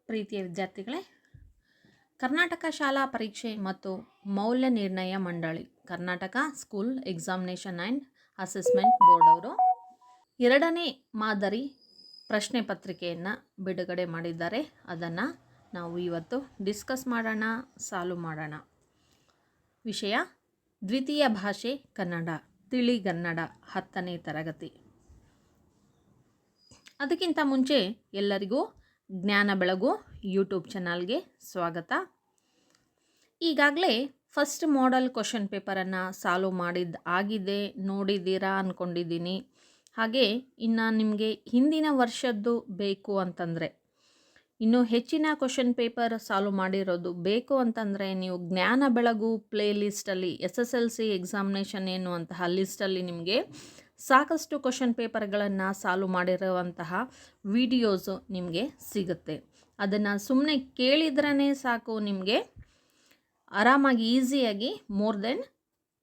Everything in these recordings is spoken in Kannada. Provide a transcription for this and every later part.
ಪ್ರೀತಿಯ ವಿದ್ಯಾರ್ಥಿಗಳೇ, ಕರ್ನಾಟಕ ಶಾಲಾ ಪರೀಕ್ಷೆ ಮತ್ತು ಮೌಲ್ಯ ನಿರ್ಣಯ ಮಂಡಳಿ, Karnataka school examination and assessment board ಅವರು 2ನೇ ಮಾದರಿ ಪ್ರಶ್ನೆ ಪತ್ರಿಕೆಯನ್ನು ಬಿಡುಗಡೆ ಮಾಡಿದ್ದಾರೆ. ಅದನ್ನು ನಾವು ಇವತ್ತು ಡಿಸ್ಕಸ್ ಮಾಡೋಣ, ಸಾಲ್ವ್ ಮಾಡೋಣ. ವಿಷಯ ದ್ವಿತೀಯ ಭಾಷೆ ಕನ್ನಡ, ತಿಳಿಗನ್ನಡ, 10ನೇ ತರಗತಿ. ಅದಕ್ಕಿಂತ ಮುಂಚೆ ಎಲ್ಲರಿಗೂ ಜ್ಞಾನ ಬೆಳಗು ಯೂಟ್ಯೂಬ್ ಚಾನಲ್ಗೆ ಸ್ವಾಗತ. ಈಗಾಗಲೇ ಫಸ್ಟ್ ಮಾಡೆಲ್ ಕ್ವಶನ್ ಪೇಪರನ್ನು ಸಾಲ್ವ್ ಆಗಿದೆ, ನೋಡಿದ್ದೀರಾ ಅಂದ್ಕೊಂಡಿದ್ದೀನಿ. ಹಾಗೆ ಇನ್ನು ನಿಮಗೆ ಹಿಂದಿನ ವರ್ಷದ್ದು ಬೇಕು ಅಂತಂದರೆ, ಇನ್ನೂ ಹೆಚ್ಚಿನ ಕ್ವಶನ್ ಪೇಪರ್ ಸಾಲ್ವ್ ಮಾಡಿರೋದು ಬೇಕು ಅಂತಂದರೆ ನೀವು ಜ್ಞಾನ ಬೆಳಗು ಪ್ಲೇ ಲಿಸ್ಟಲ್ಲಿ SSLC ಎಕ್ಸಾಮಿನೇಷನ್ ಎನ್ನುವಂತಹ ಲಿಸ್ಟಲ್ಲಿ ನಿಮಗೆ ಸಾಕಷ್ಟು ಕ್ವಶನ್ ಪೇಪರ್ಗಳನ್ನು ಸಾಲ್ವ್ ಮಾಡಿರುವಂತಹ ವಿಡಿಯೋಸು ನಿಮಗೆ ಸಿಗುತ್ತೆ. ಅದನ್ನು ಸುಮ್ಮನೆ ಕೇಳಿದ್ರೇ ಸಾಕು, ನಿಮಗೆ ಆರಾಮಾಗಿ ಈಸಿಯಾಗಿ ಮೋರ್ ದೆನ್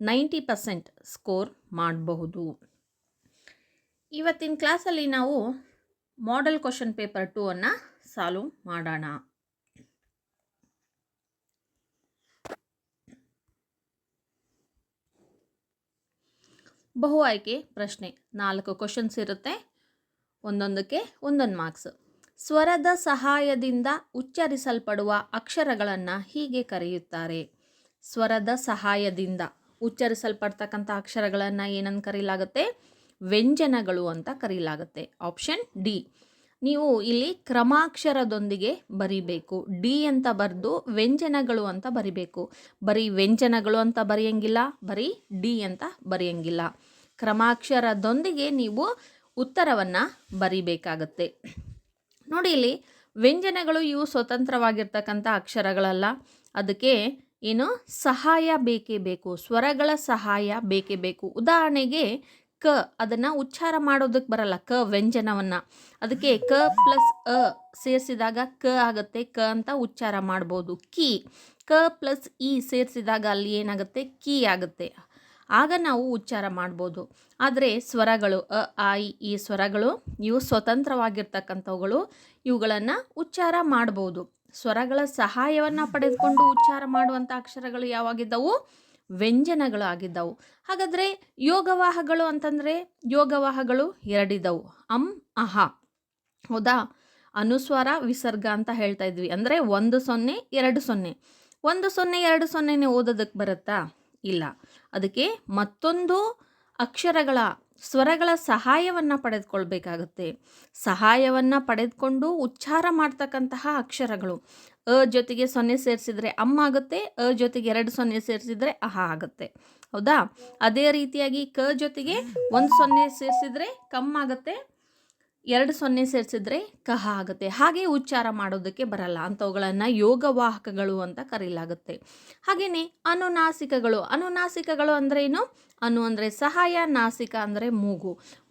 90% ಸ್ಕೋರ್ ಮಾಡಬಹುದು. ಇವತ್ತಿನ ಕ್ಲಾಸಲ್ಲಿ ನಾವು ಮಾಡೆಲ್ ಕ್ವಶನ್ ಪೇಪರ್ 2 ಅನ್ನು ಸಾಲ್ವ್ ಮಾಡೋಣ. ಬಹು ಆಯ್ಕೆ ಪ್ರಶ್ನೆ, 4 ಕ್ವಶನ್ಸ್ ಇರುತ್ತೆ, ಒಂದೊಂದಕ್ಕೆ ಒಂದೊಂದು ಮಾರ್ಕ್ಸ್. ಸ್ವರದ ಸಹಾಯದಿಂದ ಉಚ್ಚರಿಸಲ್ಪಡುವ ಅಕ್ಷರಗಳನ್ನು ಹೀಗೆ ಕರೆಯುತ್ತಾರೆ. ಸ್ವರದ ಸಹಾಯದಿಂದ ಉಚ್ಚರಿಸಲ್ಪಡ್ತಕ್ಕಂಥ ಅಕ್ಷರಗಳನ್ನು ಏನಂತ ಕರೀಲಾಗುತ್ತೆ? ವ್ಯಂಜನಗಳು ಅಂತ ಕರೀಲಾಗುತ್ತೆ. Option D. ನೀವು ಇಲ್ಲಿ ಕ್ರಮಾಕ್ಷರದೊಂದಿಗೆ ಬರಿಬೇಕು. ಡಿ ಅಂತ ಬರೆದು ವ್ಯಂಜನಗಳು ಅಂತ ಬರಿಬೇಕು. ಬರೀ ವ್ಯಂಜನಗಳು ಅಂತ ಬರೆಯಂಗಿಲ್ಲ, ಬರೀ ಡಿ ಅಂತ ಬರೆಯಂಗಿಲ್ಲ. ಕ್ರಮಾಕ್ಷರದೊಂದಿಗೆ ನೀವು ಉತ್ತರವನ್ನು ಬರಿಬೇಕಾಗತ್ತೆ. ನೋಡಿ, ಇಲ್ಲಿ ವ್ಯಂಜನಗಳು ಇವು ಸ್ವತಂತ್ರವಾಗಿರ್ತಕ್ಕಂಥ ಅಕ್ಷರಗಳಲ್ಲ. ಅದಕ್ಕೆ ಏನು ಸಹಾಯ ಬೇಕೇ ಬೇಕು, ಸ್ವರಗಳ ಸಹಾಯ ಬೇಕೇ ಬೇಕು. ಉದಾಹರಣೆಗೆ ಕ, ಅದನ್ನು ಉಚ್ಚಾರ ಮಾಡೋದಕ್ಕೆ ಬರಲ್ಲ, ಕ ವ್ಯಂಜನವನ್ನು. ಅದಕ್ಕೆ ಕ ಪ್ಲಸ್ ಅ ಸೇರಿಸಿದಾಗ ಕ ಆಗುತ್ತೆ, ಕ ಅಂತ ಉಚ್ಚಾರ ಮಾಡ್ಬೋದು. ಕಿ, ಕ ಪ್ಲಸ್ ಇ ಸೇರಿಸಿದಾಗ ಅಲ್ಲಿ ಏನಾಗುತ್ತೆ? ಕಿ ಆಗುತ್ತೆ. ಆಗ ನಾವು ಉಚ್ಚಾರ ಮಾಡ್ಬೋದು. ಆದರೆ ಸ್ವರಗಳು ಅ, ಆ, ಈ ಸ್ವರಗಳು ಇವು ಸ್ವತಂತ್ರವಾಗಿರ್ತಕ್ಕಂಥವುಗಳು. ಇವುಗಳನ್ನು ಉಚ್ಚಾರ ಮಾಡ್ಬೋದು. ಸ್ವರಗಳ ಸಹಾಯವನ್ನು ಪಡೆದುಕೊಂಡು ಉಚ್ಚಾರ ಮಾಡುವಂಥ ಅಕ್ಷರಗಳು ಯಾವಾಗಿದ್ದವು? ವ್ಯಂಜನಗಳು ಆಗಿದ್ದವು. ಹಾಗಾದರೆ ಯೋಗವಾಹಗಳು ಅಂತಂದರೆ ಯೋಗವಾಹಗಳು 2 ಇದ್ದವು, ಅಂ, ಅಹ. ಹೌದಾ? ಅನುಸ್ವಾರ ವಿಸರ್ಗ ಅಂತ ಹೇಳ್ತಾ ಇದ್ವಿ. ಅಂದರೆ 1 0 2 0. 1 0 2 0 ಓದೋದಕ್ಕೆ ಬರುತ್ತಾ? ಇಲ್ಲ. ಅದಕ್ಕೆ ಮತ್ತೊಂದು ಅಕ್ಷರಗಳ ಸ್ವರಗಳ ಸಹಾಯವನ್ನು ಪಡೆದುಕೊಳ್ಬೇಕಾಗುತ್ತೆ. ಸಹಾಯವನ್ನು ಪಡೆದುಕೊಂಡು ಉಚ್ಚಾರ ಮಾಡ್ತಕ್ಕಂತಹ ಅಕ್ಷರಗಳು. ಅ ಜೊತೆಗೆ 0 ಸೇರಿಸಿದರೆ ಅಮ್ಮ ಆಗುತ್ತೆ, ಅ ಜೊತೆಗೆ 2 0 ಸೇರಿಸಿದರೆ ಅಹ ಆಗುತ್ತೆ. ಹೌದಾ? ಅದೇ ರೀತಿಯಾಗಿ ಕ ಜೊತೆಗೆ 1 0 ಸೇರಿಸಿದರೆ ಕಮ್ಮ ಆಗುತ್ತೆ, 2 0 ಸೇರಿಸಿದ್ರೆ ಕಹ ಆಗುತ್ತೆ. ಹಾಗೆ ಉಚ್ಚಾರ ಮಾಡೋದಕ್ಕೆ ಬರಲ್ಲ. ಅಂಥವುಗಳನ್ನು ಯೋಗವಾಹಕಗಳು ಅಂತ ಕರೀಲಾಗುತ್ತೆ. ಹಾಗೆಯೇ ಅನುನಾಸಿಕಗಳು. ಅನುನಾಸಿಕಗಳು ಅಂದರೆ ಏನು? ಅನು ಅಂದರೆ ಸಹಾಯ, ನಾಸಿಕ ಅಂದರೆ ಮೂಗು.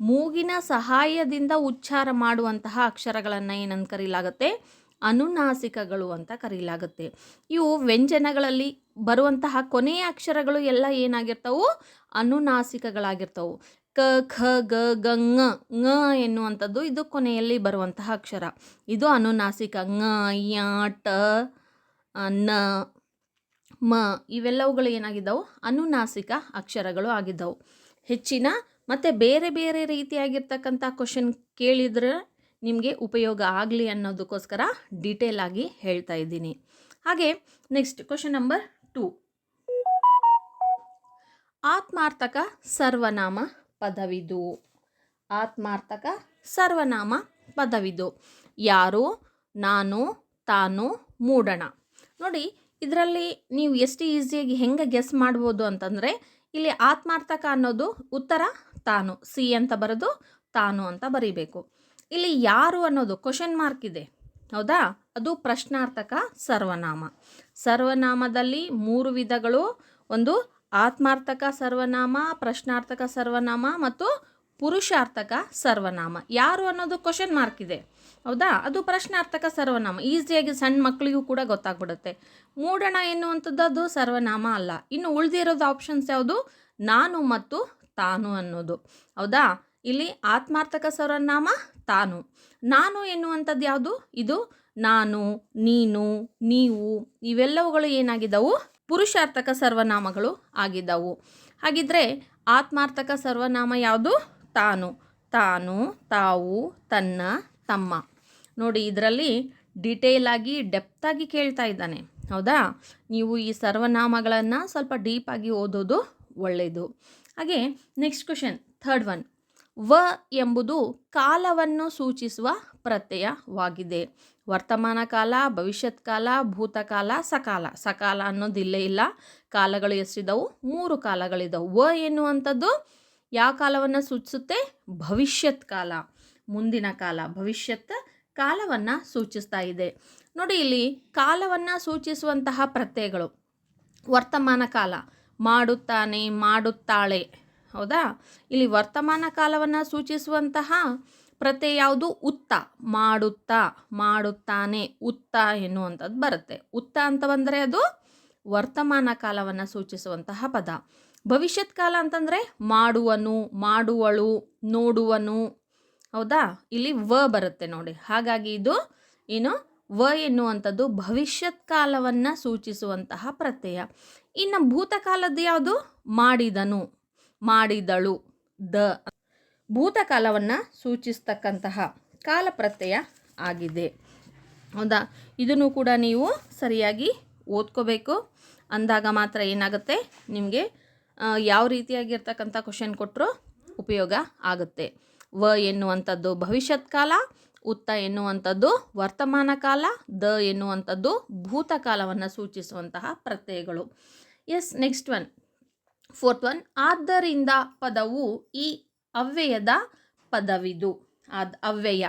ಮೂಗಿನ ಸಹಾಯದಿಂದ ಉಚ್ಚಾರ ಮಾಡುವಂತಹ ಅಕ್ಷರಗಳನ್ನು ಏನಂತ ಕರೀಲಾಗುತ್ತೆ? ಅನುನಾಸಿಕಗಳು ಅಂತ ಕರೀಲಾಗುತ್ತೆ. ಇವು ವ್ಯಂಜನಗಳಲ್ಲಿ ಬರುವಂತಹ ಕೊನೆಯ ಅಕ್ಷರಗಳು ಎಲ್ಲ ಏನಾಗಿರ್ತವು? ಅನುನಾಸಿಕಗಳಾಗಿರ್ತವು. ಕ, ಖ, ಗ, ಗ, ङ. ङ ಎನ್ನುವಂಥದ್ದು ಇದು ಕೊನೆಯಲ್ಲಿ ಬರುವಂತಹ ಅಕ್ಷರ. ಇದು ಅನುನಾಸಿಕ. ङ, ಯ, ಟ, ನ, ಮ ಇವೆಲ್ಲವುಗಳು ಏನಾಗಿದ್ದವು? ಅನುನಾಸಿಕ ಅಕ್ಷರಗಳು ಆಗಿದ್ದವು. ಹೆಚ್ಚಿನ ಮತ್ತು ಬೇರೆ ಬೇರೆ ರೀತಿಯಾಗಿರ್ತಕ್ಕಂಥ ಕ್ವಶನ್ ಕೇಳಿದ್ರೆ ನಿಮಗೆ ಉಪಯೋಗ ಆಗಲಿ ಅನ್ನೋದಕ್ಕೋಸ್ಕರ ಡೀಟೇಲ್ ಆಗಿ ಹೇಳ್ತಾ ಇದ್ದೀನಿ. ಹಾಗೆ ನೆಕ್ಸ್ಟ್ ಕ್ವಶನ್ ನಂಬರ್ 2. ಆತ್ಮಾರ್ಥಕ ಸರ್ವನಾಮ ಪದವಿದು. ಆತ್ಮಾರ್ಥಕ ಸರ್ವನಾಮ ಪದವಿದು. ಯಾರು, ನಾನು, ತಾನು, ಮೂಡಣ. ನೋಡಿ, ಇದರಲ್ಲಿ ನೀವು ಎಷ್ಟು ಈಸಿಯಾಗಿ ಹೆಂಗೆ ಗೆಸ್ ಮಾಡ್ಬೋದು ಅಂತಂದರೆ, ಇಲ್ಲಿ ಆತ್ಮಾರ್ಥಕ ಅನ್ನೋದು ಉತ್ತರ ತಾನು, ಸಿ ಅಂತ ಬರೆದು ತಾನು ಅಂತ ಬರೀಬೇಕು. ಇಲ್ಲಿ ಯಾರು ಅನ್ನೋದು ಕ್ವಶನ್ ಮಾರ್ಕ್ ಇದೆ, ಹೌದಾ? ಅದು ಪ್ರಶ್ನಾರ್ಥಕ ಸರ್ವನಾಮ. ಸರ್ವನಾಮದಲ್ಲಿ 3 ವಿಧಗಳು. ಒಂದು ಆತ್ಮಾರ್ಥಕ ಸರ್ವನಾಮ, ಪ್ರಶ್ನಾರ್ಥಕ ಸರ್ವನಾಮ ಮತ್ತು ಪುರುಷಾರ್ಥಕ ಸರ್ವನಾಮ. ಯಾರು ಅನ್ನೋದು ಕ್ವಶನ್ ಮಾರ್ಕ್ ಇದೆ, ಹೌದಾ? ಅದು ಪ್ರಶ್ನಾರ್ಥಕ ಸರ್ವನಾಮ. ಈಸಿಯಾಗಿ ಸಣ್ಣ ಮಕ್ಕಳಿಗೂ ಕೂಡ ಗೊತ್ತಾಗ್ಬಿಡುತ್ತೆ. ಮೂಡಣ ಎನ್ನುವಂಥದ್ದು ಅದು ಸರ್ವನಾಮ ಅಲ್ಲ. ಇನ್ನು ಉಳಿದಿರೋದು ಆಪ್ಷನ್ಸ್ ಯಾವುದು? ನಾನು ಮತ್ತು ತಾನು ಅನ್ನೋದು, ಹೌದಾ? ಇಲ್ಲಿ ಆತ್ಮಾರ್ಥಕ ಸರ್ವನಾಮ ತಾನು. ನಾನು ಎನ್ನುವಂಥದ್ದು ಯಾವುದು? ಇದು ನಾನು, ನೀನು, ನೀವು ಇವೆಲ್ಲವುಗಳು ಏನಾಗಿದ್ದವು? ಪುರುಷಾರ್ಥಕ ಸರ್ವನಾಮಗಳು ಆಗಿದ್ದವು. ಹಾಗಿದ್ರೆ ಆತ್ಮಾರ್ಥಕ ಸರ್ವನಾಮ ಯಾವುದು? ತಾನು. ತಾನು, ತಾವು, ತನ್ನ, ತಮ್ಮ. ನೋಡಿ, ಇದರಲ್ಲಿ ಡಿಟೇಲ್ ಆಗಿ ಡೆಪ್ತಾಗಿ ಕೇಳ್ತಾ ಇದ್ದಾನೆ. ಹೌದಾ? ನೀವು ಈ ಸರ್ವನಾಮಗಳನ್ನು ಸ್ವಲ್ಪ ಡೀಪಾಗಿ ಓದೋದು ಒಳ್ಳೆಯದು. ಹಾಗೆ ನೆಕ್ಸ್ಟ್ ಕ್ವೆಶನ್, ಥರ್ಡ್ ಒನ್. ವ ಎಂಬುದು ಕಾಲವನ್ನು ಸೂಚಿಸುವ ಪ್ರತ್ಯಯವಾಗಿದೆ. ವರ್ತಮಾನ ಕಾಲ, ಭವಿಷ್ಯತ್ ಕಾಲ, ಭೂತಕಾಲ, ಸಕಾಲ. ಸಕಾಲ ಅನ್ನೋದಿಲ್ಲೇ ಇಲ್ಲ. ಕಾಲಗಳು ಎಷ್ಟಿದ್ದವು? 3 ಕಾಲಗಳಿದ್ದವು. ವ ಎನ್ನುವಂಥದ್ದು ಯಾವ ಕಾಲವನ್ನು ಸೂಚಿಸುತ್ತೆ? ಭವಿಷ್ಯತ್ ಕಾಲ, ಮುಂದಿನ ಕಾಲ, ಭವಿಷ್ಯತ್ ಕಾಲವನ್ನು ಸೂಚಿಸ್ತಾ ಇದೆ. ನೋಡಿ, ಇಲ್ಲಿ ಕಾಲವನ್ನು ಸೂಚಿಸುವಂತಹ ಪ್ರತ್ಯಯಗಳು. ವರ್ತಮಾನ ಕಾಲ, ಮಾಡುತ್ತಾನೆ, ಮಾಡುತ್ತಾಳೆ. ಹೌದಾ? ಇಲ್ಲಿ ವರ್ತಮಾನ ಕಾಲವನ್ನು ಸೂಚಿಸುವಂತಹ ಪ್ರತ್ಯಯ ಯಾವುದು? ಉತ್ತ. ಮಾಡುತ್ತಾ, ಮಾಡುತ್ತಾನೆ, ಉತ್ತ ಎನ್ನುವಂಥದ್ದು ಬರುತ್ತೆ. ಉತ್ತ ಅಂತ ಬಂದರೆ ಅದು ವರ್ತಮಾನ ಕಾಲವನ್ನು ಸೂಚಿಸುವಂತಹ ಪದ. ಭವಿಷ್ಯತ್ ಕಾಲ ಅಂತಂದರೆ ಮಾಡುವನು, ಮಾಡುವಳು, ನೋಡುವನು. ಹೌದಾ? ಇಲ್ಲಿ ವ ಬರುತ್ತೆ ನೋಡಿ. ಹಾಗಾಗಿ ಇದು ಏನು? ವ ಎನ್ನುವಂಥದ್ದು ಭವಿಷ್ಯತ್ ಕಾಲವನ್ನು ಸೂಚಿಸುವಂತಹ ಪ್ರತ್ಯಯ. ಇನ್ನು ಭೂತಕಾಲದ್ದು ಯಾವುದು? ಮಾಡಿದನು, ಮಾಡಿದಳು. ದ ಭೂತಕಾಲವನ್ನು ಸೂಚಿಸ್ತಕ್ಕಂತಹ ಕಾಲ ಪ್ರತ್ಯಯ ಆಗಿದೆ. ಹೌದಾ? ಇದನ್ನು ಕೂಡ ನೀವು ಸರಿಯಾಗಿ ಓದ್ಕೋಬೇಕು. ಅಂದಾಗ ಮಾತ್ರ ಏನಾಗುತ್ತೆ, ನಿಮಗೆ ಯಾವ ರೀತಿಯಾಗಿರ್ತಕ್ಕಂಥ ಕ್ವಶನ್ ಕೊಟ್ಟರು ಉಪಯೋಗ ಆಗುತ್ತೆ. ವ ಎನ್ನುವಂಥದ್ದು ಭವಿಷ್ಯತ್ ಕಾಲ, ಉತ್ತ ಎನ್ನುವಂಥದ್ದು ವರ್ತಮಾನ ಕಾಲ, ದ ಎನ್ನುವಂಥದ್ದು ಭೂತಕಾಲವನ್ನು ಸೂಚಿಸುವಂತಹ ಪ್ರತ್ಯಯಗಳು. Yes, next one, fourth one. ಆದ್ದರಿಂದ ಪದವು ಈ ಅವ್ಯಯದ ಪದವಿದು. ಅವ್ಯಯ.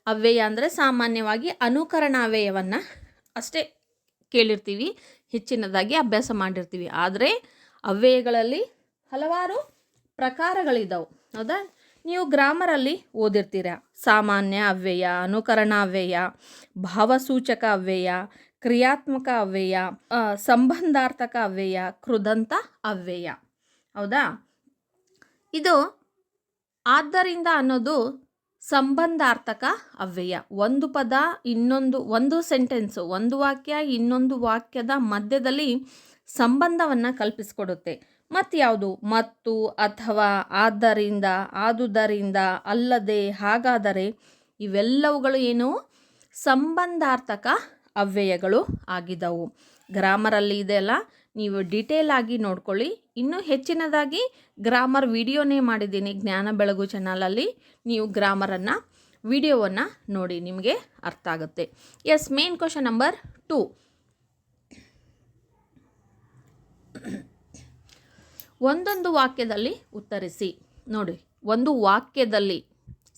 ಅವ್ಯಯ ಅಂದರೆ ಸಾಮಾನ್ಯವಾಗಿ ಅನುಕರಣಾವ್ಯಯವನ್ನು ಅಷ್ಟೇ ಕೇಳಿರ್ತೀವಿ, ಹೆಚ್ಚಿನದಾಗಿ ಅಭ್ಯಾಸ ಮಾಡಿರ್ತೀವಿ. ಆದರೆ ಅವ್ಯಯಗಳಲ್ಲಿ ಹಲವಾರು ಪ್ರಕಾರಗಳಿದ್ದಾವೆ. ಹೌದಾ? ನೀವು ಗ್ರಾಮರಲ್ಲಿ ಓದಿರ್ತೀರ. ಸಾಮಾನ್ಯ ಅವ್ಯಯ, ಅನುಕರಣಾವ್ಯಯ, ಭಾವಸೂಚಕ ಅವ್ಯಯ, ಕ್ರಿಯಾತ್ಮಕ ಅವ್ಯಯ, ಸಂಬಂಧಾರ್ಥಕ ಅವ್ಯಯ, ಕೃದಂತ ಅವ್ಯಯ. ಹೌದಾ? ಇದು ಆದ್ದರಿಂದ ಅನ್ನೋದು ಸಂಬಂಧಾರ್ಥಕ ಅವ್ಯಯ. ಒಂದು ಪದ ಇನ್ನೊಂದು, ಒಂದು ಸೆಂಟೆನ್ಸು, ಒಂದು ವಾಕ್ಯ ಇನ್ನೊಂದು ವಾಕ್ಯದ ಮಧ್ಯದಲ್ಲಿ ಸಂಬಂಧವನ್ನು ಕಲ್ಪಿಸಿಕೊಡುತ್ತೆ. ಮತ್ತು ಯಾವುದು? ಮತ್ತು, ಅಥವಾ, ಆದ್ದರಿಂದ, ಆದುದರಿಂದ, ಅಲ್ಲದೆ, ಹಾಗಾದರೆ ಇವೆಲ್ಲವುಗಳು ಏನು? ಸಂಬಂಧಾರ್ಥಕ ಅವ್ಯಯಗಳು ಆಗಿದ್ದವು. ಗ್ರಾಮರಲ್ಲಿ ಇದೆಲ್ಲ ನೀವು ಡಿಟೇಲ್ ಆಗಿ ನೋಡ್ಕೊಳ್ಳಿ. ಇನ್ನೂ ಹೆಚ್ಚಿನದಾಗಿ ಗ್ರಾಮರ್ ವಿಡಿಯೋನೇ ಮಾಡಿದ್ದೀನಿ ಜ್ಞಾನ ಬೆಳಗು ಚಾನಲಲ್ಲಿ. ನೀವು ಗ್ರಾಮರನ್ನು ವಿಡಿಯೋವನ್ನು ನೋಡಿ, ನಿಮಗೆ ಅರ್ಥ ಆಗುತ್ತೆ. Yes, main question number 2. ಒಂದೊಂದು ವಾಕ್ಯದಲ್ಲಿ ಉತ್ತರಿಸಿ. ನೋಡಿ, ಒಂದು ವಾಕ್ಯದಲ್ಲಿ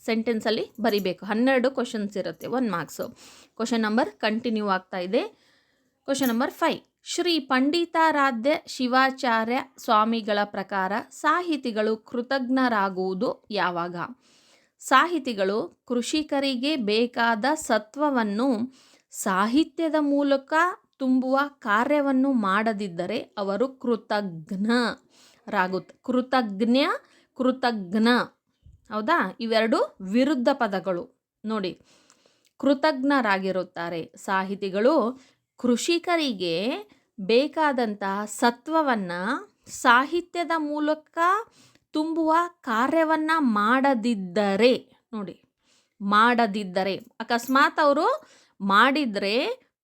ಸೆಂಟೆನ್ಸಲ್ಲಿ ಬರಿಬೇಕು. 12 ಕ್ವಶನ್ಸ್ ಇರುತ್ತೆ, 1 ಮಾರ್ಕ್ಸು. ಕ್ವಶನ್ ನಂಬರ್ ಕಂಟಿನ್ಯೂ ಆಗ್ತಾ ಇದೆ. Question number 5. ಶ್ರೀ ಪಂಡಿತಾರಾಧ್ಯ ಶಿವಾಚಾರ್ಯ ಸ್ವಾಮಿಗಳ ಪ್ರಕಾರ ಸಾಹಿತಿಗಳು ಕೃತಜ್ಞರಾಗುವುದು ಯಾವಾಗ? ಸಾಹಿತಿಗಳು ಕೃಷಿಕರಿಗೆ ಬೇಕಾದ ಸತ್ವವನ್ನು ಸಾಹಿತ್ಯದ ಮೂಲಕ ತುಂಬುವ ಕಾರ್ಯವನ್ನು ಮಾಡದಿದ್ದರೆ ಅವರು ಕೃತಜ್ಞ. ಹೌದಾ? ಇವೆರಡು ವಿರುದ್ಧ ಪದಗಳು. ನೋಡಿ, ಕೃತಜ್ಞರಾಗಿರುತ್ತಾರೆ. ಸಾಹಿತಿಗಳು ಕೃಷಿಕರಿಗೆ ಬೇಕಾದಂತಹ ಸತ್ವವನ್ನು ಸಾಹಿತ್ಯದ ಮೂಲಕ ತುಂಬುವ ಕಾರ್ಯವನ್ನು ಮಾಡದಿದ್ದರೆ, ನೋಡಿ, ಮಾಡದಿದ್ದರೆ, ಅಕಸ್ಮಾತ್ ಅವರು ಮಾಡಿದರೆ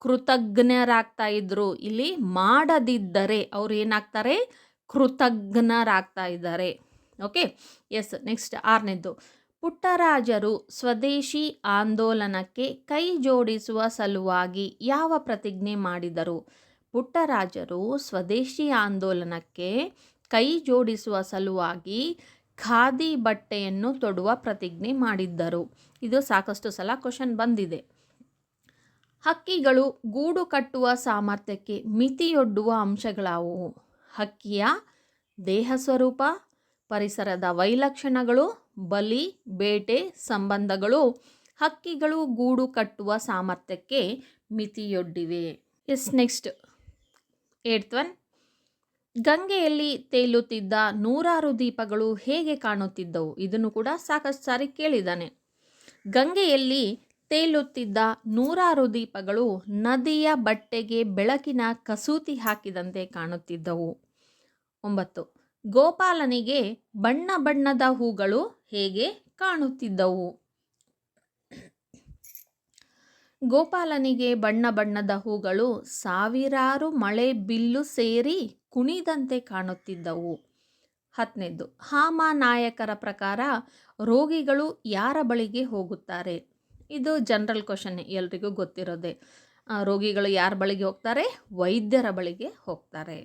ಕೃತಜ್ಞರಾಗ್ತಾ ಇದ್ರು. ಇಲ್ಲಿ ಮಾಡದಿದ್ದರೆ ಅವರು ಏನಾಗ್ತಾರೆ? ಕೃತಜ್ಞರಾಗ್ತಾ ಇದ್ದಾರೆ. ಓಕೆ. ಎಸ್, ನೆಕ್ಸ್ಟ್ 6ನೇದು. ಪುಟ್ಟರಾಜರು ಸ್ವದೇಶಿ ಆಂದೋಲನಕ್ಕೆ ಕೈ ಜೋಡಿಸುವ ಸಲುವಾಗಿ ಯಾವ ಪ್ರತಿಜ್ಞೆ ಮಾಡಿದರು? ಪುಟ್ಟರಾಜರು ಸ್ವದೇಶಿ ಆಂದೋಲನಕ್ಕೆ ಕೈ ಜೋಡಿಸುವ ಸಲುವಾಗಿ ಖಾದಿ ಬಟ್ಟೆಯನ್ನು ತೊಡುವ ಪ್ರತಿಜ್ಞೆ ಮಾಡಿದ್ದರು. ಇದು ಸಾಕಷ್ಟು ಸಲ ಕ್ವಶನ್ ಬಂದಿದೆ. ಹಕ್ಕಿಗಳು ಗೂಡು ಕಟ್ಟುವ ಸಾಮರ್ಥ್ಯಕ್ಕೆ ಮಿತಿಯೊಡ್ಡುವ ಅಂಶಗಳಾವುವು? ಹಕ್ಕಿಯ ದೇಹ ಸ್ವರೂಪ, ಪರಿಸರದ ವೈಲಕ್ಷಣಗಳು, ಬಲಿ, ಬೇಟೆ ಸಂಬಂಧಗಳು ಹಕ್ಕಿಗಳು ಗೂಡು ಕಟ್ಟುವ ಸಾಮರ್ಥ್ಯಕ್ಕೆ ಮಿತಿಯೊಡ್ಡಿವೆ. S, next 8th one. ಗಂಗೆಯಲ್ಲಿ ತೇಲುತ್ತಿದ್ದ 100 ದೀಪಗಳು ಹೇಗೆ ಕಾಣುತ್ತಿದ್ದವು? ಇದನ್ನು ಕೂಡ ಸಾಕಷ್ಟು ಸಾರಿ ಕೇಳಿದ್ದಾನೆ. ಗಂಗೆಯಲ್ಲಿ ತೇಲುತ್ತಿದ್ದ ನೂರಾರು ದೀಪಗಳು ನದಿಯ ಬಟ್ಟೆಗೆ ಬೆಳಕಿನ ಕಸೂತಿ ಹಾಕಿದಂತೆ ಕಾಣುತ್ತಿದ್ದವು. 9. ಗೋಪಾಲನಿಗೆ ಬಣ್ಣ ಬಣ್ಣದ ಹೂಗಳು ಹೇಗೆ ಕಾಣುತ್ತಿದ್ದವು? ಗೋಪಾಲನಿಗೆ ಬಣ್ಣ ಬಣ್ಣದ ಹೂಗಳು ಸಾವಿರಾರು ಮಳೆ ಬಿಲ್ಲು ಸೇರಿ ಕುಣಿದಂತೆ ಕಾಣುತ್ತಿದ್ದವು. 10. ಹಾಮಾನಾಯಕರ ಪ್ರಕಾರ ರೋಗಿಗಳು ಯಾರ ಬಳಿಗೆ ಹೋಗುತ್ತಾರೆ? ಇದು ಜನರಲ್ ಕ್ವಶನ್, ಎಲ್ರಿಗೂ ಗೊತ್ತಿರೋದೆ. ರೋಗಿಗಳು ಯಾರ ಬಳಿಗೆ ಹೋಗ್ತಾರೆ? ವೈದ್ಯರ ಬಳಿಗೆ ಹೋಗ್ತಾರೆ.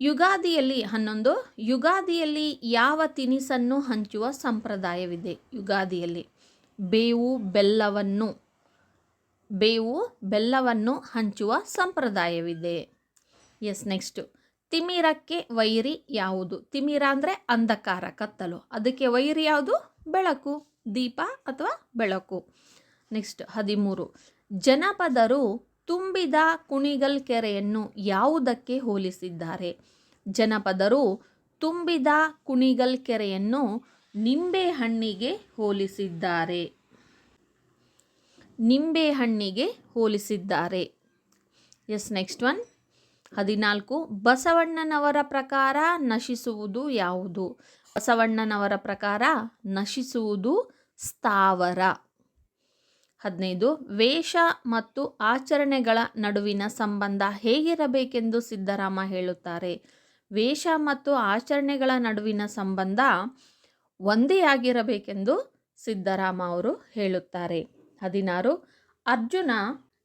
ಯುಗಾದಿಯಲ್ಲಿ 11. ಯುಗಾದಿಯಲ್ಲಿ ಯಾವ ತಿನಿಸನ್ನು ಹಂಚುವ ಸಂಪ್ರದಾಯವಿದೆ? ಯುಗಾದಿಯಲ್ಲಿ ಬೇವು ಬೆಲ್ಲವನ್ನು ಹಂಚುವ ಸಂಪ್ರದಾಯವಿದೆ. ನೆಕ್ಸ್ಟ್, ತಿಮಿರಕ್ಕೆ ವೈರಿ ಯಾವುದು? ತಿಮಿರ ಅಂದರೆ ಅಂಧಕಾರ, ಕತ್ತಲು. ಅದಕ್ಕೆ ವೈರಿ ಯಾವುದು? ಬೆಳಕು, ದೀಪ ಅಥವಾ ಬೆಳಕು. ನೆಕ್ಸ್ಟ್ 13. ಜನಪದರು ತುಂಬಿದ ಕುಣಿಗಲ್ ಕೆರೆಯನ್ನು ಯಾವುದಕ್ಕೆ ಹೋಲಿಸಿದ್ದಾರೆ? ಜನಪದರು ತುಂಬಿದ ಕುಣಿಗಲ್ ಕೆರೆಯನ್ನು ನಿಂಬೆಹಣ್ಣಿಗೆ ಹೋಲಿಸಿದ್ದಾರೆ. Next one 14. ಬಸವಣ್ಣನವರ ಪ್ರಕಾರ ನಶಿಸುವುದು ಯಾವುದು? ಬಸವಣ್ಣನವರ ಪ್ರಕಾರ ನಶಿಸುವುದು ಸ್ಥಾವರ. 15. ವೇಷ ಮತ್ತು ಆಚರಣೆಗಳ ನಡುವಿನ ಸಂಬಂಧ ಹೇಗಿರಬೇಕೆಂದು ಸಿದ್ದರಾಮ ಹೇಳುತ್ತಾರೆ? ವೇಷ ಮತ್ತು ಆಚರಣೆಗಳ ನಡುವಿನ ಸಂಬಂಧ ಒಂದೇ ಆಗಿರಬೇಕೆಂದು ಸಿದ್ದರಾಮ ಅವರು ಹೇಳುತ್ತಾರೆ. 16. ಅರ್ಜುನ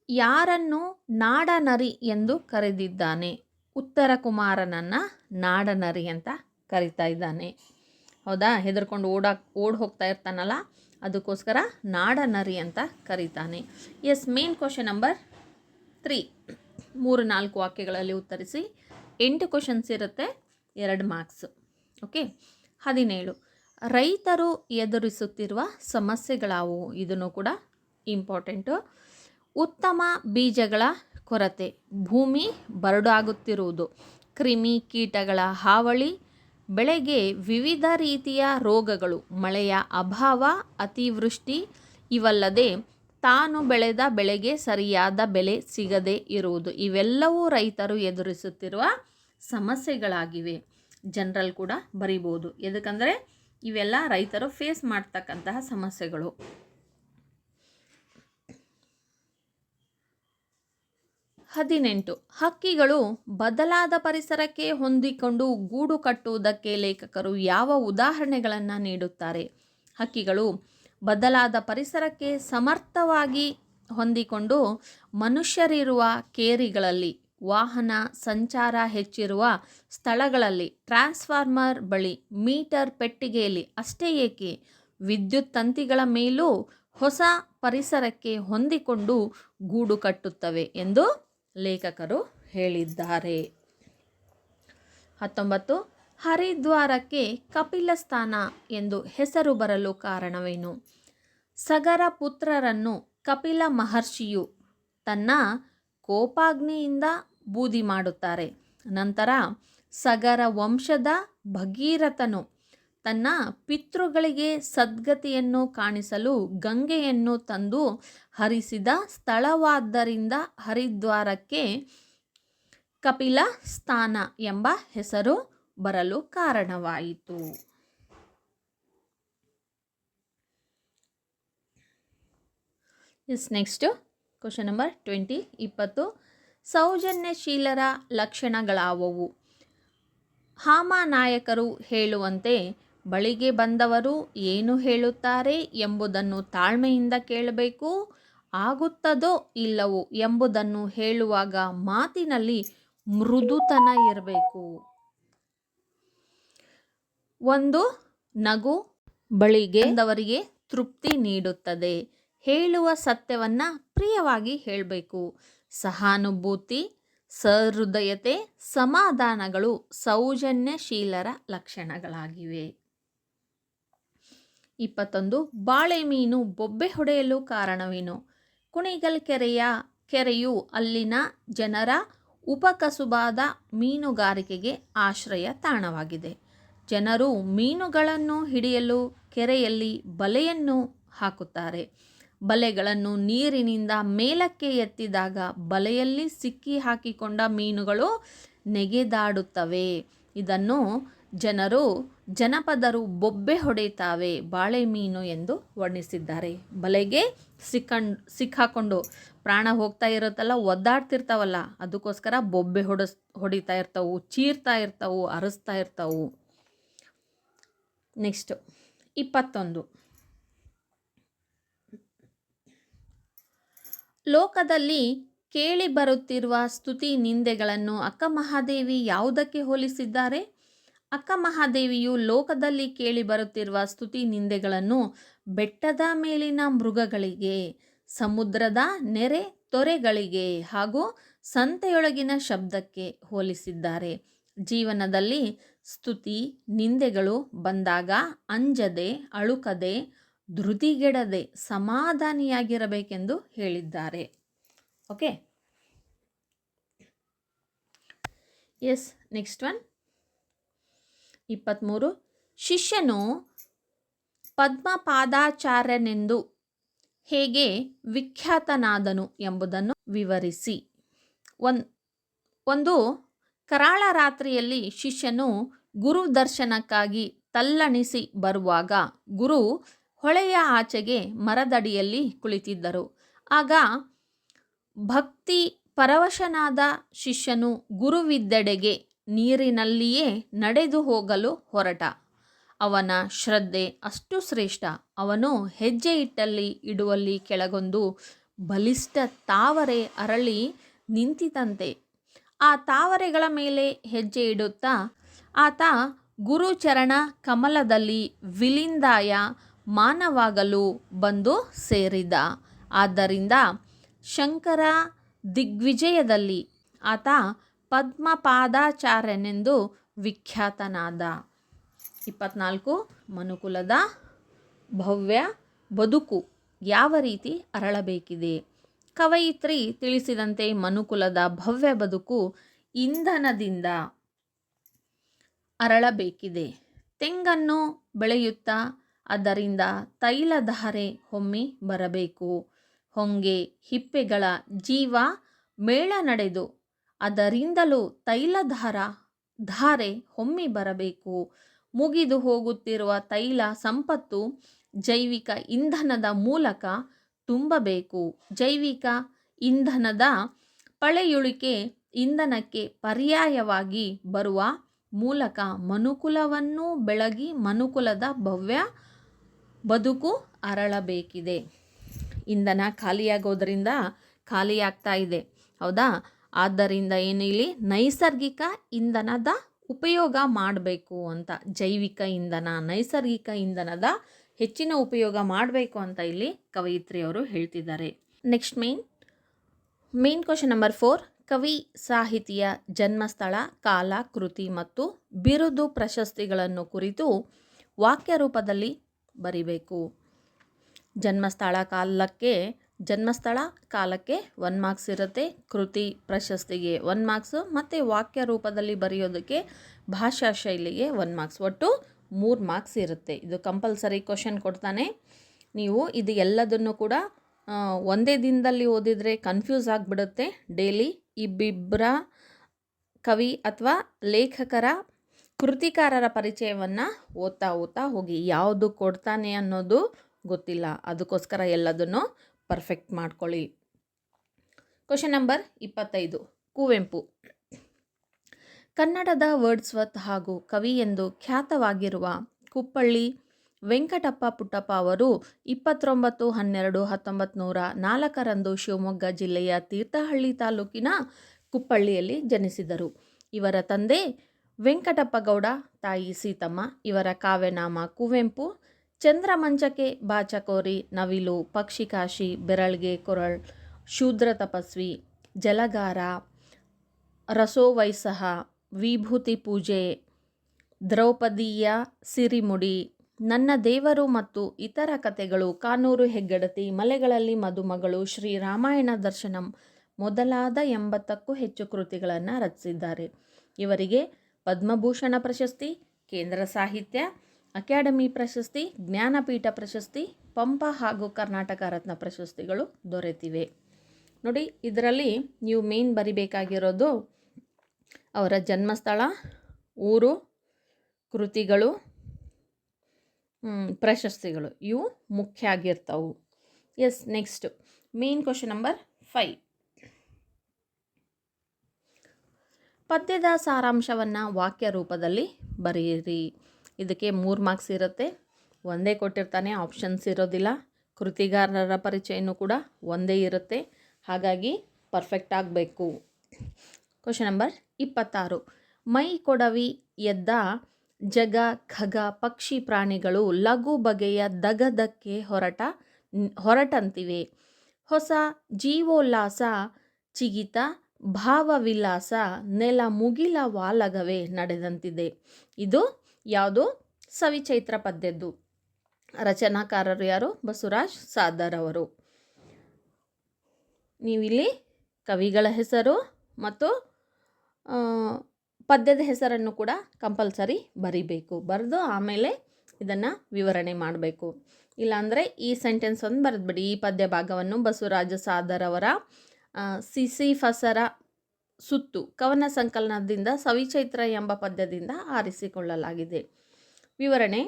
ಯಾರನ್ನು ನಾಡನರಿ ಎಂದು ಕರೆದಿದ್ದಾನೆ? ಉತ್ತರ ಕುಮಾರನನ್ನು ನಾಡನರಿ ಅಂತ ಕರಿತಾ ಇದ್ದಾನೆ. ಹೌದಾ? ಹೆದರ್ಕೊಂಡು ಓಡ್ ಹೋಗ್ತಾ ಇರ್ತಾನಲ್ಲ, ಅದಕ್ಕೋಸ್ಕರ ನಾಡನರಿ ಅಂತ ಕರೀತಾನೆ. Main question number 3. 3-4 ವಾಕ್ಯಗಳಲ್ಲಿ ಉತ್ತರಿಸಿ. 8 ಕ್ವಶನ್ಸ್ ಇರುತ್ತೆ, 2 ಮಾರ್ಕ್ಸ್. ಓಕೆ. 17. ರೈತರು ಎದುರಿಸುತ್ತಿರುವ ಸಮಸ್ಯೆಗಳಾವು? ಇದನ್ನು ಕೂಡ ಇಂಪಾರ್ಟೆಂಟು. ಉತ್ತಮ ಬೀಜಗಳ ಕೊರತೆ, ಭೂಮಿ ಬರಡಾಗುತ್ತಿರುವುದು, ಕ್ರಿಮಿ ಕೀಟಗಳ ಹಾವಳಿ, ಬೆಳೆಗೆ ವಿವಿಧ ರೀತಿಯ ರೋಗಗಳು, ಮಳೆಯ ಅಭಾವ, ಅತಿವೃಷ್ಟಿ, ಇವಲ್ಲದೆ ತಾನು ಬೆಳೆದ ಬೆಳೆಗೆ ಸರಿಯಾದ ಬೆಲೆ ಸಿಗದೇ ಇರುವುದು. ಇವೆಲ್ಲವೂ ರೈತರು ಎದುರಿಸುತ್ತಿರುವ ಸಮಸ್ಯೆಗಳಾಗಿವೆ. ಜನರಲ್ ಕೂಡ ಬರಿಬೋದು. ಎದಕ್ಕಂದರೆ ಇವೆಲ್ಲ ರೈತರು ಫೇಸ್ ಮಾಡ್ತಕ್ಕಂತಹ ಸಮಸ್ಯೆಗಳು. 18. ಹಕ್ಕಿಗಳು ಬದಲಾದ ಪರಿಸರಕ್ಕೆ ಹೊಂದಿಕೊಂಡು ಗೂಡು ಕಟ್ಟುವುದಕ್ಕೆ ಲೇಖಕರು ಯಾವ ಉದಾಹರಣೆಗಳನ್ನು ನೀಡುತ್ತಾರೆ? ಹಕ್ಕಿಗಳು ಬದಲಾದ ಪರಿಸರಕ್ಕೆ ಸಮರ್ಥವಾಗಿ ಹೊಂದಿಕೊಂಡು ಮನುಷ್ಯರಿರುವ ಕೇರಿಗಳಲ್ಲಿ, ವಾಹನ ಸಂಚಾರ ಹೆಚ್ಚಿರುವ ಸ್ಥಳಗಳಲ್ಲಿ, ಟ್ರಾನ್ಸ್ಫಾರ್ಮರ್ ಬಳಿ, ಮೀಟರ್ ಪೆಟ್ಟಿಗೆಯಲ್ಲಿ, ಅಷ್ಟೇ ಏಕೆ ವಿದ್ಯುತ್ ತಂತಿಗಳ ಮೇಲೂ ಹೊಸ ಪರಿಸರಕ್ಕೆ ಹೊಂದಿಕೊಂಡು ಗೂಡು ಕಟ್ಟುತ್ತವೆ ಎಂದು ಲೇಖಕರು ಹೇಳಿದ್ದಾರೆ. 19. ಹರಿದ್ವಾರಕ್ಕೆ ಕಪಿಲಸ್ಥಾನ ಎಂದು ಹೆಸರು ಬರಲು ಕಾರಣವೇನು? ಸಗರ ಪುತ್ರರನ್ನು ಕಪಿಲ ಮಹರ್ಷಿಯು ತನ್ನ ಕೋಪಾಗ್ನಿಯಿಂದ ಬೂದಿ ಮಾಡುತ್ತಾರೆ. ನಂತರ ಸಗರ ವಂಶದ ಭಗೀರಥನು ತನ್ನ ಪಿತೃಗಳಿಗೆ ಸದ್ಗತಿಯನ್ನು ಕಾಣಿಸಲು ಗಂಗೆಯನ್ನು ತಂದು ಹರಿಸಿದ ಸ್ಥಳವಾದ್ದರಿಂದ ಹರಿದ್ವಾರಕ್ಕೆ ಕಪಿಲ ಸ್ಥಾನ ಎಂಬ ಹೆಸರು ಬರಲು ಕಾರಣವಾಯಿತು. Next question number 20. 20. ಸೌಜನ್ಯಶೀಲರ ಲಕ್ಷಣಗಳಾವವು? ಹಾಮಾನಾಯಕರು ಹೇಳುವಂತೆ ಬಳಿಗೆ ಬಂದವರು ಏನು ಹೇಳುತ್ತಾರೆ ಎಂಬುದನ್ನು ತಾಳ್ಮೆಯಿಂದ ಕೇಳಬೇಕು. ಆಗುತ್ತದೋ ಇಲ್ಲವೋ ಎಂಬುದನ್ನು ಹೇಳುವಾಗ ಮಾತಿನಲ್ಲಿ ಮೃದುತನ ಇರಬೇಕು. 1. ನಗು ಬಳಿಗೆ ಬಂದವರಿಗೆ ತೃಪ್ತಿ ನೀಡುತ್ತದೆ. ಹೇಳುವ ಸತ್ಯವನ್ನು ಪ್ರಿಯವಾಗಿ ಹೇಳಬೇಕು. ಸಹಾನುಭೂತಿ, ಸಹೃದಯತೆ, ಸಮಾಧಾನಗಳು ಸೌಜನ್ಯಶೀಲರ ಲಕ್ಷಣಗಳಾಗಿವೆ. 21. ಬಾಳೆಮೀನು ಬೊಬ್ಬೆ ಹೊಡೆಯಲು ಕಾರಣವೇನು? ಕುಣಿಗಲ್ ಕೆರೆಯು ಅಲ್ಲಿನ ಜನರ ಉಪಕಸುಬಾದ ಮೀನುಗಾರಿಕೆಗೆ ಆಶ್ರಯ ತಾಣವಾಗಿದೆ. ಜನರು ಮೀನುಗಳನ್ನು ಹಿಡಿಯಲು ಕೆರೆಯಲ್ಲಿ ಬಲೆಯನ್ನು ಹಾಕುತ್ತಾರೆ. ಬಲೆಗಳನ್ನು ನೀರಿನಿಂದ ಮೇಲಕ್ಕೆ ಎತ್ತಿದಾಗ ಬಲೆಯಲ್ಲಿ ಸಿಕ್ಕಿ ಹಾಕಿಕೊಂಡ ಮೀನುಗಳು ನೆಗೆದಾಡುತ್ತವೆ. ಇದನ್ನು ಜನಪದರು ಬೊಬ್ಬೆ ಹೊಡೆಯುತ್ತವೆ ಬಾಳೆ ಮೀನು ಎಂದು ವರ್ಣಿಸಿದ್ದಾರೆ. ಬಲೆಗೆ ಸಿಕ್ಕಾಕೊಂಡು ಪ್ರಾಣ ಹೋಗ್ತಾ ಇರುತ್ತಲ್ಲ, ಒದ್ದಾಡ್ತಿರ್ತಾವಲ್ಲ, ಅದಕ್ಕೋಸ್ಕರ ಬೊಬ್ಬೆ ಹೊಡಿತಾ ಇರ್ತಾವು, ಚೀರ್ತಾ ಇರ್ತಾವು, ಅರಸ್ತಾ ಇರ್ತಾವು. ನೆಕ್ಸ್ಟ್ 21. ಲೋಕದಲ್ಲಿ ಕೇಳಿ ಬರುತ್ತಿರುವ ಸ್ತುತಿ ನಿಂದೆಗಳನ್ನು ಅಕ್ಕ ಮಹಾದೇವಿ ಯಾವುದಕ್ಕೆ ಹೋಲಿಸಿದ್ದಾರೆ? ಅಕ್ಕ ಮಹಾದೇವಿಯು ಲೋಕದಲ್ಲಿ ಕೇಳಿ ಬರುತ್ತಿರುವ ಸ್ತುತಿ ನಿಂದೆಗಳನ್ನು ಬೆಟ್ಟದ ಮೇಲಿನ ಮೃಗಗಳಿಗೆ, ಸಮುದ್ರದ ನೆರೆ ತೊರೆಗಳಿಗೆ ಹಾಗೂ ಸಂತೆಯೊಳಗಿನ ಶಬ್ದಕ್ಕೆ ಹೋಲಿಸಿದ್ದಾರೆ. ಜೀವನದಲ್ಲಿ ಸ್ತುತಿ ನಿಂದೆಗಳು ಬಂದಾಗ ಅಂಜದೆ, ಅಳುಕದೆ, ಧೃತಿಗೆಡದೆ ಸಮಾಧಾನಿಯಾಗಿರಬೇಕೆಂದು ಹೇಳಿದ್ದಾರೆ. Okay, yes. Next one 23. ಶಿಷ್ಯನು ಪದ್ಮಪಾದಾಚಾರ್ಯನೆಂದು ಹೇಗೆ ವಿಖ್ಯಾತನಾದನು ಎಂಬುದನ್ನು ವಿವರಿಸಿ. ಒಂದು ಕರಾಳ ರಾತ್ರಿಯಲ್ಲಿ ಶಿಷ್ಯನು ಗುರು ದರ್ಶನಕ್ಕಾಗಿ ತಲ್ಲಣಿಸಿ ಬರುವಾಗ ಗುರು ಹೊಳೆಯ ಆಚೆಗೆ ಮರದಡಿಯಲ್ಲಿ ಕುಳಿತಿದ್ದರು. ಆಗ ಭಕ್ತಿ ಪರವಶನಾದ ಶಿಷ್ಯನು ಗುರುವಿದ್ದೆಡೆಗೆ ನೀರಿನಲ್ಲಿಯೇ ನಡೆದು ಹೋಗಲು ಹೊರಟ. ಅವನ ಶ್ರದ್ಧೆ ಅಷ್ಟು ಶ್ರೇಷ್ಠ. ಅವನು ಹೆಜ್ಜೆ ಇಡುವಲ್ಲಿ ಕೆಳಗೊಂದು ಬಲಿಷ್ಠ ತಾವರೆ ಅರಳಿ ನಿಂತಿತಂತೆ. ಆ ತಾವರೆಗಳ ಮೇಲೆ ಹೆಜ್ಜೆ ಇಡುತ್ತಾ ಆತ ಗುರುಚರಣ ಕಮಲದಲ್ಲಿ ವಿಲಿಂದಾಯ ಮಾನವಾಗಲು ಬಂದು ಸೇರಿದ. ಆದ್ದರಿಂದ ಶಂಕರ ದಿಗ್ವಿಜಯದಲ್ಲಿ ಆತ ಪದ್ಮಪಾದಾಚಾರ್ಯನೆಂದು ವಿಖ್ಯಾತನಾದ. 24. ಮನುಕುಲದ ಭವ್ಯ ಬದುಕು ಯಾವ ರೀತಿ ಅರಳಬೇಕಿದೆ? ಕವಯಿತ್ರಿ ತಿಳಿಸಿದಂತೆ ಮನುಕುಲದ ಭವ್ಯ ಬದುಕು ಇಂಧನದಿಂದ ಅರಳಬೇಕಿದೆ. ತೆಂಗನ್ನು ಬೆಳೆಯುತ್ತಾ ಅದರಿಂದ ತೈಲಧಾರೆ ಹೊಮ್ಮಿ ಬರಬೇಕು. ಹೊಂಗೆ ಹಿಪ್ಪೆಗಳ ಜೀವ ಮೇಳ ನಡೆದು ಅದರಿಂದಲೂ ಧಾರೆ ಹೊಮ್ಮಿ ಬರಬೇಕು. ಮುಗಿದು ಹೋಗುತ್ತಿರುವ ತೈಲ ಸಂಪತ್ತು ಜೈವಿಕ ಇಂಧನದ ಮೂಲಕ ತುಂಬಬೇಕು. ಜೈವಿಕ ಇಂಧನದ ಪಳೆಯುಳಿಕೆ ಇಂಧನಕ್ಕೆ ಪರ್ಯಾಯವಾಗಿ ಬರುವ ಮೂಲಕ ಮನುಕುಲವನ್ನು ಬೆಳಗಿ ಮನುಕುಲದ ಭವ್ಯ ಬದುಕು ಅರಳಬೇಕಿದೆ. ಇಂಧನ ಖಾಲಿಯಾಗೋದ್ರಿಂದ ಖಾಲಿಯಾಗ್ತಾ ಇದೆ, ಹೌದಾ? ಆದ್ದರಿಂದ ಏನಿಲ್ಲಿ ನೈಸರ್ಗಿಕ ಇಂಧನದ ಉಪಯೋಗ ಮಾಡಬೇಕು ಅಂತ, ಜೈವಿಕ ಇಂಧನ ನೈಸರ್ಗಿಕ ಇಂಧನದ ಹೆಚ್ಚಿನ ಉಪಯೋಗ ಮಾಡಬೇಕು ಅಂತ ಇಲ್ಲಿ ಕವಯಿತ್ರಿಯವರು ಹೇಳ್ತಿದ್ದಾರೆ. Next main question number 4. ಕವಿ ಸಾಹಿತಿಯ ಜನ್ಮಸ್ಥಳ, ಕಾಲ, ಕೃತಿ ಮತ್ತು ಬಿರುದು ಪ್ರಶಸ್ತಿಗಳನ್ನು ಕುರಿತು ವಾಕ್ಯ ರೂಪದಲ್ಲಿ ಬರಿಬೇಕು. ಜನ್ಮಸ್ಥಳ ಕಾಲಕ್ಕೆ 1 ಮಾರ್ಕ್ಸ್ ಇರುತ್ತೆ, ಕೃತಿ ಪ್ರಶಸ್ತಿಗೆ 1 ಮಾರ್ಕ್ಸ್ ಮತ್ತು ವಾಕ್ಯ ರೂಪದಲ್ಲಿ ಬರೆಯೋದಕ್ಕೆ ಭಾಷಾ ಶೈಲಿಗೆ 1 ಮಾರ್ಕ್ಸ್, ಒಟ್ಟು 3 ಮಾರ್ಕ್ಸ್ ಇರುತ್ತೆ. ಇದು ಕಂಪಲ್ಸರಿ ಕ್ವಶನ್ ಕೊಡ್ತಾನೆ. ನೀವು ಇದು ಎಲ್ಲದನ್ನು ಕೂಡ ಒಂದೇ ದಿನದಲ್ಲಿ ಓದಿದರೆ ಕನ್ಫ್ಯೂಸ್ ಆಗಿಬಿಡುತ್ತೆ. ಡೈಲಿ ಇಬ್ಬಿಬ್ಬರ ಕವಿ ಅಥವಾ ಲೇಖಕರ ಕೃತಿಕಾರರ ಪರಿಚಯವನ್ನು ಓದ್ತಾ ಹೋಗಿ. ಯಾವುದು ಕೊಡ್ತಾನೆ ಅನ್ನೋದು ಗೊತ್ತಿಲ್ಲ, ಅದಕ್ಕೋಸ್ಕರ ಎಲ್ಲದನ್ನು ಪರ್ಫೆಕ್ಟ್ ಮಾಡ್ಕೊಳ್ಳಿ. Question number 25. ಕುವೆಂಪು. ಕನ್ನಡದ ವರ್ಡ್ಸ್ವರ್ತ್ ಹಾಗೂ ಕವಿ ಎಂದು ಖ್ಯಾತವಾಗಿರುವ ಕುಪ್ಪಳ್ಳಿ ವೆಂಕಟಪ್ಪ ಪುಟ್ಟಪ್ಪ ಅವರು 29/12/1904 ಶಿವಮೊಗ್ಗ ಜಿಲ್ಲೆಯ ತೀರ್ಥಹಳ್ಳಿ ತಾಲೂಕಿನ ಕುಪ್ಪಳ್ಳಿಯಲ್ಲಿ ಜನಿಸಿದರು. ಇವರ ತಂದೆ ವೆಂಕಟಪ್ಪ ಗೌಡ, ತಾಯಿ ಸೀತಮ್ಮ. ಇವರ ಕಾವ್ಯನಾಮ ಕುವೆಂಪು. ಚಂದ್ರಮಂಚಕೆ ಬಾಚಕೋರಿ, ನವಿಲು, ಪಕ್ಷಿಕಾಶಿ, ಬೆರಳ್ಗೆ ಕೊರಳ್, ಶೂದ್ರ ತಪಸ್ವಿ, ಜಲಗಾರ, ರಸೋವೈಸಹ, ವಿಭೂತಿ ಪೂಜೆ, ದ್ರೌಪದಿಯ ಸಿರಿಮುಡಿ, ನನ್ನ ದೇವರು ಮತ್ತು ಇತರ ಕಥೆಗಳು, ಕಾನೂರು ಹೆಗ್ಗಡತಿ, ಮಲೆಗಳಲ್ಲಿ ಮದುಮಗಳು, ಶ್ರೀರಾಮಾಯಣ ದರ್ಶನಂ ಮೊದಲಾದ 80ಕ್ಕೂ ಹೆಚ್ಚು ಕೃತಿಗಳನ್ನು ರಚಿಸಿದ್ದಾರೆ. ಇವರಿಗೆ ಪದ್ಮಭೂಷಣ ಪ್ರಶಸ್ತಿ, ಕೇಂದ್ರ ಸಾಹಿತ್ಯ ಅಕಾಡೆಮಿ ಪ್ರಶಸ್ತಿ, ಜ್ಞಾನಪೀಠ ಪ್ರಶಸ್ತಿ, ಪಂಪ ಹಾಗೂ ಕರ್ನಾಟಕ ರತ್ನ ಪ್ರಶಸ್ತಿಗಳು ದೊರೆತಿವೆ. ನೋಡಿ, ಇದರಲ್ಲಿ ನೀವು ಮೇನ್ ಬರಿಬೇಕಾಗಿರೋದು ಅವರ ಜನ್ಮಸ್ಥಳ, ಊರು, ಕೃತಿಗಳು, ಪ್ರಶಸ್ತಿಗಳು, ಇವು ಮುಖ್ಯ ಆಗಿರ್ತವು. Yes, next main question number 5. ಪದ್ಯದ ಸಾರಾಂಶವನ್ನು ವಾಕ್ಯ ರೂಪದಲ್ಲಿ ಬರೆಯಿರಿ. ಇದಕ್ಕೆ 3 ಮಾರ್ಕ್ಸ್ ಇರುತ್ತೆ. ಒಂದೇ ಕೊಟ್ಟಿರ್ತಾನೆ, ಆಪ್ಷನ್ಸ್ ಇರೋದಿಲ್ಲ. ಕೃತಿಗಾರರ ಪರಿಚಯನೂ ಕೂಡ ಒಂದೇ ಇರುತ್ತೆ. ಹಾಗಾಗಿ ಪರ್ಫೆಕ್ಟ್ ಆಗಬೇಕು. Question number 26. ಮೈ ಕೊಡವಿ ಎದ್ದ ಜಗ ಖಗ ಪಕ್ಷಿ ಪ್ರಾಣಿಗಳು ಲಘು ಬಗೆಯ ದಗದಕ್ಕೆ ಹೊರಟಂತಿವೆ. ಹೊಸ ಜೀವೋಲ್ಲಾಸ ಚಿಗಿತ ಭಾವವಿಲಾಸ ನೆಲ ಮುಗಿಲ ವಾಲಗವೇ ನಡೆದಂತಿದೆ. ಇದು ಯಾವುದು? ಸವಿಚೈತ್ರ ಪದ್ಯದ್ದು. ರಚನಾಕಾರರು ಯಾರು? ಬಸವರಾಜ್ ಸಾದರ್ ಅವರು. ನೀವಿಲ್ಲಿ ಕವಿಗಳ ಹೆಸರು ಮತ್ತು ಪದ್ಯದ ಹೆಸರನ್ನು ಕೂಡ ಕಂಪಲ್ಸರಿ ಬರಿಬೇಕು. ಬರೆದು ಆಮೇಲೆ ಇದನ್ನು ವಿವರಣೆ ಮಾಡಬೇಕು. ಇಲ್ಲಾಂದರೆ ಈ ಸೆಂಟೆನ್ಸ್ ಒಂದು ಬರೆದ್ಬಿಡಿ. ಈ ಪದ್ಯ ಭಾಗವನ್ನು ಬಸವರಾಜ ಸಾದರ್ ಅವರ ಸಿಸಿಫಸರ ಸುತ್ತು ಕವನ ಸಂಕಲನದಿಂದ ಸವಿಚೈತ್ರ ಎಂಬ ಪದ್ಯದಿಂದ ಆರಿಸಿಕೊಳ್ಳಲಾಗಿದೆ. ವಿವರಣೆ: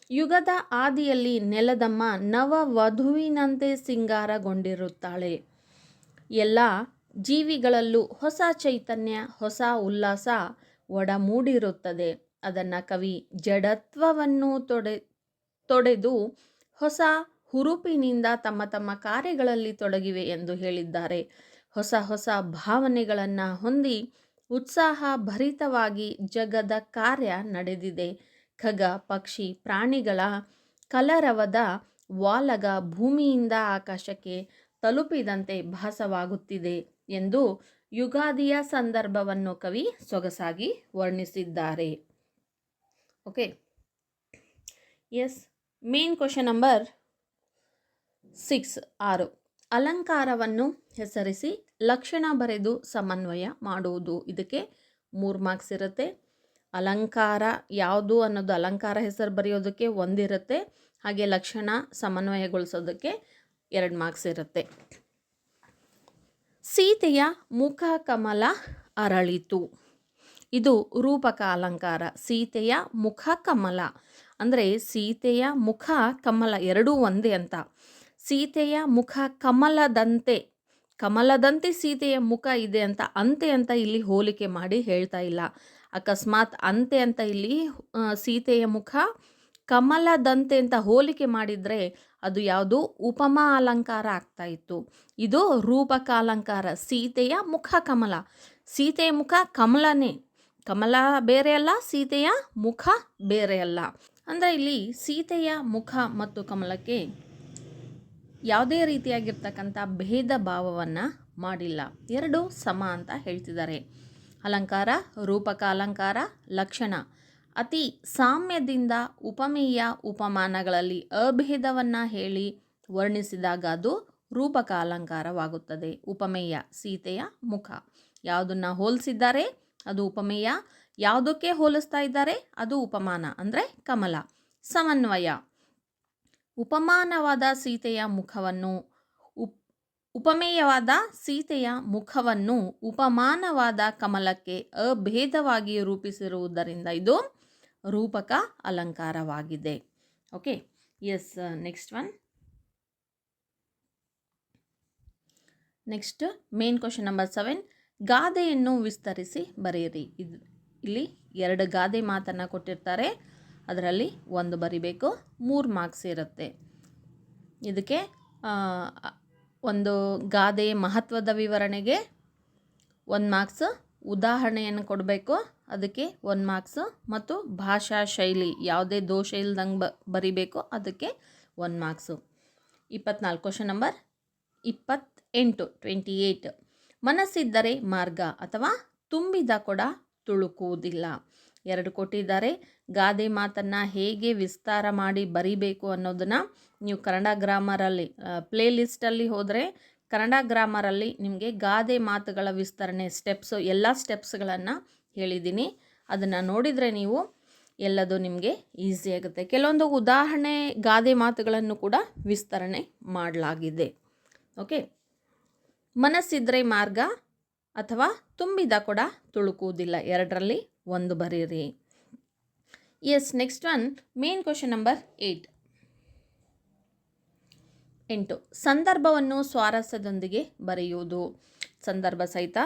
ಯುಗದ ಆದಿಯಲ್ಲಿ ನೆಲದಮ್ಮ ನವ ವಧುವಿನಂತೆ ಸಿಂಗಾರಗೊಂಡಿರುತ್ತಾಳೆ. ಎಲ್ಲ ಜೀವಿಗಳಲ್ಲೂ ಹೊಸ ಚೈತನ್ಯ, ಹೊಸ ಉಲ್ಲಾಸ ಒಡಮೂಡಿರುತ್ತದೆ. ಅದನ್ನು ಕವಿ ಜಡತ್ವವನ್ನು ತೊಡೆದು ಹೊಸ ಹುರುಪಿನಿಂದ ತಮ್ಮ ತಮ್ಮ ಕಾರ್ಯಗಳಲ್ಲಿ ತೊಡಗಿವೆ ಎಂದು ಹೇಳಿದ್ದಾರೆ. ಹೊಸ ಹೊಸ ಭಾವನೆಗಳನ್ನು ಹೊಂದಿ ಉತ್ಸಾಹ ಭರಿತವಾಗಿ ಜಗದ ಕಾರ್ಯ ನಡೆದಿದೆ. ಖಗ ಪಕ್ಷಿ ಪ್ರಾಣಿಗಳ ಕಲರವದ ವಾಲಗ ಭೂಮಿಯಿಂದ ಆಕಾಶಕ್ಕೆ ತಲುಪಿದಂತೆ ಭಾಸವಾಗುತ್ತಿದೆ ಎಂದು ಯುಗಾದಿಯ ಸಂದರ್ಭವನ್ನು ಕವಿ ಸೊಗಸಾಗಿ ವರ್ಣಿಸಿದ್ದಾರೆ. Okay, yes. Main question number 6. ಅಲಂಕಾರವನ್ನು ಹೆಸರಿಸಿ ಲಕ್ಷಣ ಬರೆದು ಸಮನ್ವಯ ಮಾಡುವುದು. ಇದಕ್ಕೆ 3 ಮಾರ್ಕ್ಸ್ ಇರುತ್ತೆ. ಅಲಂಕಾರ ಯಾವುದು ಅನ್ನೋದು ಅಲಂಕಾರ ಹೆಸರು ಬರೆಯೋದಕ್ಕೆ 1 ಇರುತ್ತೆ. ಹಾಗೆ ಲಕ್ಷಣ ಸಮನ್ವಯಗೊಳಿಸೋದಕ್ಕೆ 2 ಮಾರ್ಕ್ಸ್ ಇರುತ್ತೆ. ಸೀತೆಯ ಮುಖ ಕಮಲ ಅರಳಿತು. ಇದು ರೂಪಕ ಅಲಂಕಾರ. ಸೀತೆಯ ಮುಖ ಕಮಲ ಅಂದರೆ ಸೀತೆಯ ಮುಖ ಕಮಲ ಎರಡೂ ಒಂದೇ ಅಂತ. ಸೀತೆಯ ಮುಖ ಕಮಲದಂತೆ ಸೀತೆಯ ಮುಖ ಇದೆ ಅಂತ ಅಂತೆ ಅಂತ ಇಲ್ಲಿ ಹೋಲಿಕೆ ಮಾಡಿ ಹೇಳ್ತಾ ಇಲ್ಲ. ಅಕಸ್ಮಾತ್ ಅಂತೆ ಅಂತ ಇಲ್ಲಿ ಸೀತೆಯ ಮುಖ ಕಮಲದಂತೆ ಅಂತ ಹೋಲಿಕೆ ಮಾಡಿದರೆ ಅದು ಯಾವುದು? ಉಪಮಾ ಅಲಂಕಾರ ಆಗ್ತಾ ಇತ್ತು. ಇದು ರೂಪಕ ಅಲಂಕಾರ. ಸೀತೆಯ ಮುಖ ಕಮಲ, ಸೀತೆಯ ಮುಖ ಕಮಲನೇ. ಕಮಲ ಬೇರೆ ಅಲ್ಲ, ಸೀತೆಯ ಮುಖ ಬೇರೆ ಅಲ್ಲ. ಅಂದರೆ ಇಲ್ಲಿ ಸೀತೆಯ ಮುಖ ಮತ್ತು ಕಮಲಕ್ಕೆ ಯಾವುದೇ ರೀತಿಯಾಗಿರ್ತಕ್ಕಂಥ ಭೇದ ಭಾವವನ್ನು ಮಾಡಿಲ್ಲ. ಎರಡು ಸಮ ಅಂತ ಹೇಳ್ತಿದ್ದಾರೆ. ಅಲಂಕಾರ, ರೂಪಕ ಅಲಂಕಾರ, ಲಕ್ಷಣ ಅತಿ ಸಾಮ್ಯದಿಂದ ಉಪಮೇಯ ಉಪಮಾನಗಳಲ್ಲಿ ಅಭೇದವನ್ನು ಹೇಳಿ ವರ್ಣಿಸಿದಾಗ ಅದು ರೂಪಕ ಅಲಂಕಾರವಾಗುತ್ತದೆ. ಉಪಮೇಯ ಸೀತೆಯ ಮುಖ, ಯಾವುದನ್ನು ಹೋಲಿಸಿದ್ದಾರೆ ಅದು ಉಪಮೇಯ, ಯಾವುದಕ್ಕೆ ಹೋಲಿಸ್ತಾ ಇದ್ದಾರೆ ಅದು ಉಪಮಾನ ಅಂದರೆ ಕಮಲ. ಸಮನ್ವಯ ಉಪಮೇಯವಾದ ಸೀತೆಯ ಮುಖವನ್ನು ಉಪಮಾನವಾದ ಕಮಲಕ್ಕೆ ಅಭೇದವಾಗಿ ರೂಪಿಸಿರುವುದರಿಂದ ಇದು ರೂಪಕ ಅಲಂಕಾರವಾಗಿದೆ. Okay, yes. Next one. Next main question number 7. ಗಾದೆಯನ್ನು ವಿಸ್ತರಿಸಿ ಬರೆಯಿರಿ. ಇಲ್ಲಿ 2 ಗಾದೆ ಮಾತನ್ನು ಕೊಟ್ಟಿರ್ತಾರೆ. ಅದರಲ್ಲಿ 1 ಬರಿಬೇಕು. 3 ಮಾರ್ಕ್ಸ್ ಇರುತ್ತೆ. ಇದಕ್ಕೆ ಒಂದು ಗಾದೆ ಮಹತ್ವದ ವಿವರಣೆಗೆ 1 ಮಾರ್ಕ್ಸ್, ಉದಾಹರಣೆಯನ್ನು ಕೊಡಬೇಕು ಅದಕ್ಕೆ 1 ಮಾರ್ಕ್ಸ್, ಮತ್ತು ಭಾಷಾ ಶೈಲಿ ಯಾವುದೇ ದೋಷ ಇಲ್ದಂಗೆ ಬರಿಬೇಕು ಅದಕ್ಕೆ 1 ಮಾರ್ಕ್ಸು. 24 question number 28. ಮನಸ್ಸಿದ್ದರೆ ಮಾರ್ಗ ಅಥವಾ ತುಂಬಿದ ಕೊಡ ತುಳುಕುವುದಿಲ್ಲ. 2 ಕೊಟ್ಟಿದ್ದಾರೆ. ಗಾದೆ ಮಾತನ್ನು ಹೇಗೆ ವಿಸ್ತಾರ ಮಾಡಿ ಬರಿಬೇಕು ಅನ್ನೋದನ್ನು ನೀವು ಕನ್ನಡ ಗ್ರಾಮರಲ್ಲಿ ಪ್ಲೇ ಲಿಸ್ಟಲ್ಲಿ ಹೋದರೆ ಕನ್ನಡ ಗ್ರಾಮರಲ್ಲಿ ನಿಮಗೆ ಗಾದೆ ಮಾತುಗಳ ವಿಸ್ತರಣೆ ಸ್ಟೆಪ್ಸು ಎಲ್ಲ ಸ್ಟೆಪ್ಸ್ಗಳನ್ನು ಹೇಳಿದ್ದೀನಿ. ಅದನ್ನು ನೋಡಿದರೆ ನೀವು ಎಲ್ಲದು ನಿಮಗೆ ಈಸಿ ಆಗುತ್ತೆ. ಕೆಲವೊಂದು ಉದಾಹರಣೆ ಗಾದೆ ಮಾತುಗಳನ್ನು ಕೂಡ ವಿಸ್ತರಣೆ ಮಾಡಲಾಗಿದೆ. ಓಕೆ, ಮನಸ್ಸಿದ್ರೆ ಮಾರ್ಗ ಅಥವಾ ತುಂಬಿದ ಕೊಡ ತುಳುಕುವುದಿಲ್ಲ, ಎರಡರಲ್ಲಿ ಒಂದು ಬರೀರಿ. Yes, next one, main question number 8. ಸಂದರ್ಭವನ್ನು ಸ್ವಾರಸ್ಯದೊಂದಿಗೆ ಬರೆಯುವುದು. ಸಂದರ್ಭ ಸಹಿತ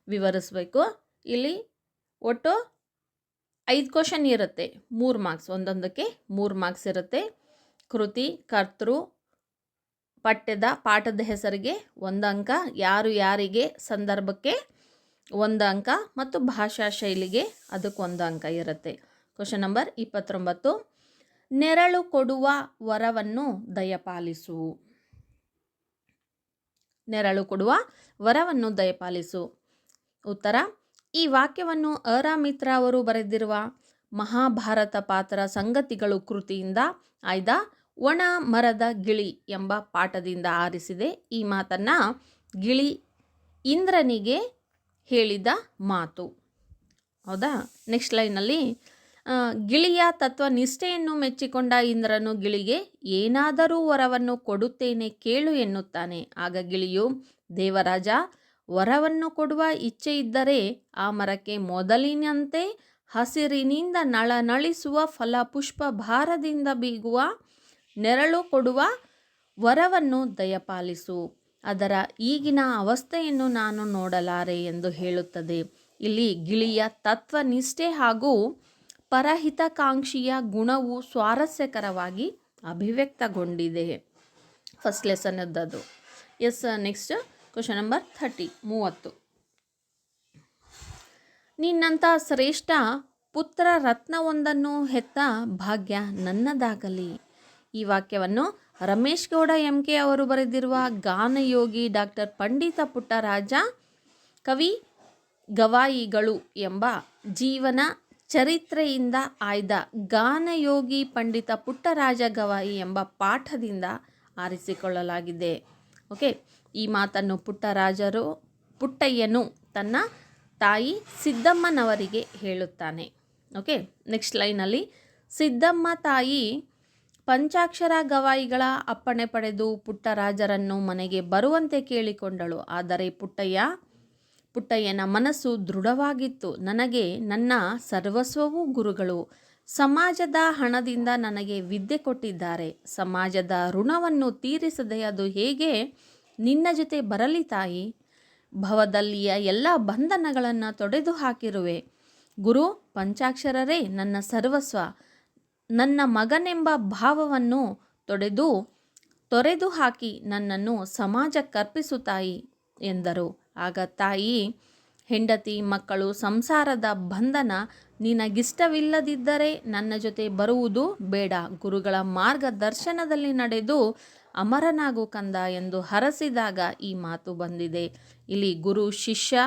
ವಿವರಿಸಬೇಕು. ಇಲ್ಲಿ ಒಟ್ಟು 5 ಕ್ವೆಶ್ಚನ್ ಇರುತ್ತೆ, 3 ಮಾರ್ಕ್ಸ್, ಒಂದೊಂದಕ್ಕೆ 3 ಮಾರ್ಕ್ಸ್ ಇರುತ್ತೆ. ಕೃತಿ, ಕರ್ತೃ, ಪಾಠದ ಹೆಸರಿಗೆ 1 ಅಂಕ, ಯಾರು ಯಾರಿಗೆ ಸಂದರ್ಭಕ್ಕೆ 1 ಅಂಕ ಮತ್ತು ಭಾಷಾ ಶೈಲಿಗೆ ಅದಕ್ಕೆ 1 ಅಂಕ ಇರುತ್ತೆ. Question number 29. ನೆರಳು ಕೊಡುವ ವರವನ್ನು ದಯಪಾಲಿಸು. ನೆರಳು ಕೊಡುವ ವರವನ್ನು ದಯಪಾಲಿಸು. ಉತ್ತರ, ಈ ವಾಕ್ಯವನ್ನು ಅರಾಮಿತ್ರ ಅವರು ಬರೆದಿರುವ ಮಹಾಭಾರತ ಪಾತ್ರ ಸಂಗತಿಗಳು ಕೃತಿಯಿಂದ ಆಯ್ದ ಒಣ ಮರದ ಗಿಳಿ ಎಂಬ ಪಾಠದಿಂದ ಆರಿಸಿದೆ. ಈ ಮಾತನ್ನು ಗಿಳಿ ಇಂದ್ರನಿಗೆ ಹೇಳಿದ ಮಾತು. ಹೌದಾ? ನೆಕ್ಸ್ಟ್ ಲೈನಲ್ಲಿ ಗಿಳಿಯ ತತ್ವನಿಷ್ಠೆಯನ್ನು ಮೆಚ್ಚಿಕೊಂಡ ಇಂದ್ರನು ಗಿಳಿಗೆ ಏನಾದರೂ ವರವನ್ನು ಕೊಡುತ್ತೇನೆ ಕೇಳು ಎನ್ನುತ್ತಾನೆ. ಆಗ ಗಿಳಿಯು, ದೇವರಾಜ, ವರವನ್ನು ಕೊಡುವ ಇಚ್ಛೆ ಇದ್ದರೆ ಆ ಮರಕ್ಕೆ ಮೊದಲಿನಂತೆ ಹಸಿರಿನಿಂದ ನಳನಳಿಸುವ ಫಲ ಪುಷ್ಪ ಭಾರದಿಂದ ಬೀಗುವ ನೆರಳು ಕೊಡುವ ವರವನ್ನು ದಯಪಾಲಿಸು. ಅದರ ಈಗಿನ ಅವಸ್ಥೆಯನ್ನು ನಾನು ನೋಡಲಾರೆ ಎಂದು ಹೇಳುತ್ತದೆ. ಇಲ್ಲಿ ಗಿಳಿಯ ತತ್ವನಿಷ್ಠೆ ಹಾಗೂ ಪರಹಿತಕಾಂಕ್ಷಿಯ ಗುಣವು ಸ್ವಾರಸ್ಯಕರವಾಗಿ ಅಭಿವ್ಯಕ್ತಗೊಂಡಿದೆ. ಫಸ್ಟ್ ಲೆಸನ್ ಇದ್ದದ್ದು. Yes, next question number 30. ನಿನ್ನಂಥ ಶ್ರೇಷ್ಠ ಪುತ್ರ ರತ್ನವೊಂದನ್ನು ಹೆತ್ತ ಭಾಗ್ಯ ನನ್ನದಾಗಲಿ. ಈ ವಾಕ್ಯವನ್ನು ರಮೇಶ್ ಗೌಡ MK ಅವರು ಬರೆದಿರುವ ಗಾನಯೋಗಿ ಡಾಕ್ಟರ್ ಪಂಡಿತ ಪುಟ್ಟರಾಜ ಕವಿ ಗವಾಯಿಗಳು ಎಂಬ ಜೀವನ ಚರಿತ್ರೆಯಿಂದ ಆಯ್ದ ಗಾನಯೋಗಿ ಪಂಡಿತ ಪುಟ್ಟರಾಜ ಗವಾಯಿ ಎಂಬ ಪಾಠದಿಂದ ಆರಿಸಿಕೊಳ್ಳಲಾಗಿದೆ. ಓಕೆ, ಈ ಮಾತನ್ನು ಪುಟ್ಟಯ್ಯನು ತನ್ನ ತಾಯಿ ಸಿದ್ದಮ್ಮನವರಿಗೆ ಹೇಳುತ್ತಾನೆ. ಓಕೆ, ನೆಕ್ಸ್ಟ್ ಲೈನಲ್ಲಿ ಸಿದ್ದಮ್ಮ ತಾಯಿ ಪಂಚಾಕ್ಷರ ಗವಾಯಿಗಳ ಅಪ್ಪಣೆ ಪಡೆದು ಪುಟ್ಟರಾಜರನ್ನು ಮನೆಗೆ ಬರುವಂತೆ ಕೇಳಿಕೊಂಡಳು. ಆದರೆ ಪುಟ್ಟಯ್ಯನ ಮನಸ್ಸು ದೃಢವಾಗಿತ್ತು. ನನಗೆ ನನ್ನ ಸರ್ವಸ್ವವೂ ಗುರುಗಳು. ಸಮಾಜದ ಹಣದಿಂದ ನನಗೆ ವಿದ್ಯೆ ಕೊಟ್ಟಿದ್ದಾರೆ. ಸಮಾಜದ ಋಣವನ್ನು ತೀರಿಸದೆ ಅದು ಹೇಗೆ ನಿನ್ನ ಜೊತೆ ಬರಲಿ ತಾಯಿ? ಭವದಲ್ಲಿಯ ಎಲ್ಲ ಬಂಧನಗಳನ್ನು ತೊಡೆದು ಹಾಕಿರುವೆ. ಗುರು ಪಂಚಾಕ್ಷರರೇ ನನ್ನ ಸರ್ವಸ್ವ. ನನ್ನ ಮಗನೆಂಬ ಭಾವವನ್ನು ತೊರೆದು ಹಾಕಿ ನನ್ನನ್ನು ಸಮಾಜಕ್ಕರ್ಪಿಸು ತಾಯಿ ಎಂದರು. ಆಗ ತಾಯಿ, ಹೆಂಡತಿ ಮಕ್ಕಳು ಸಂಸಾರದ ಬಂಧನ ನಿನಗಿಷ್ಟವಿಲ್ಲದಿದ್ದರೆ ನನ್ನ ಜೊತೆ ಬರುವುದು ಬೇಡ. ಗುರುಗಳ ಮಾರ್ಗದರ್ಶನದಲ್ಲಿ ನಡೆದು ಅಮರನಾಗು ಕಂದ ಎಂದು ಹರಸಿದಾಗ ಈ ಮಾತು ಬಂದಿದೆ. ಇಲ್ಲಿ ಗುರು ಶಿಷ್ಯ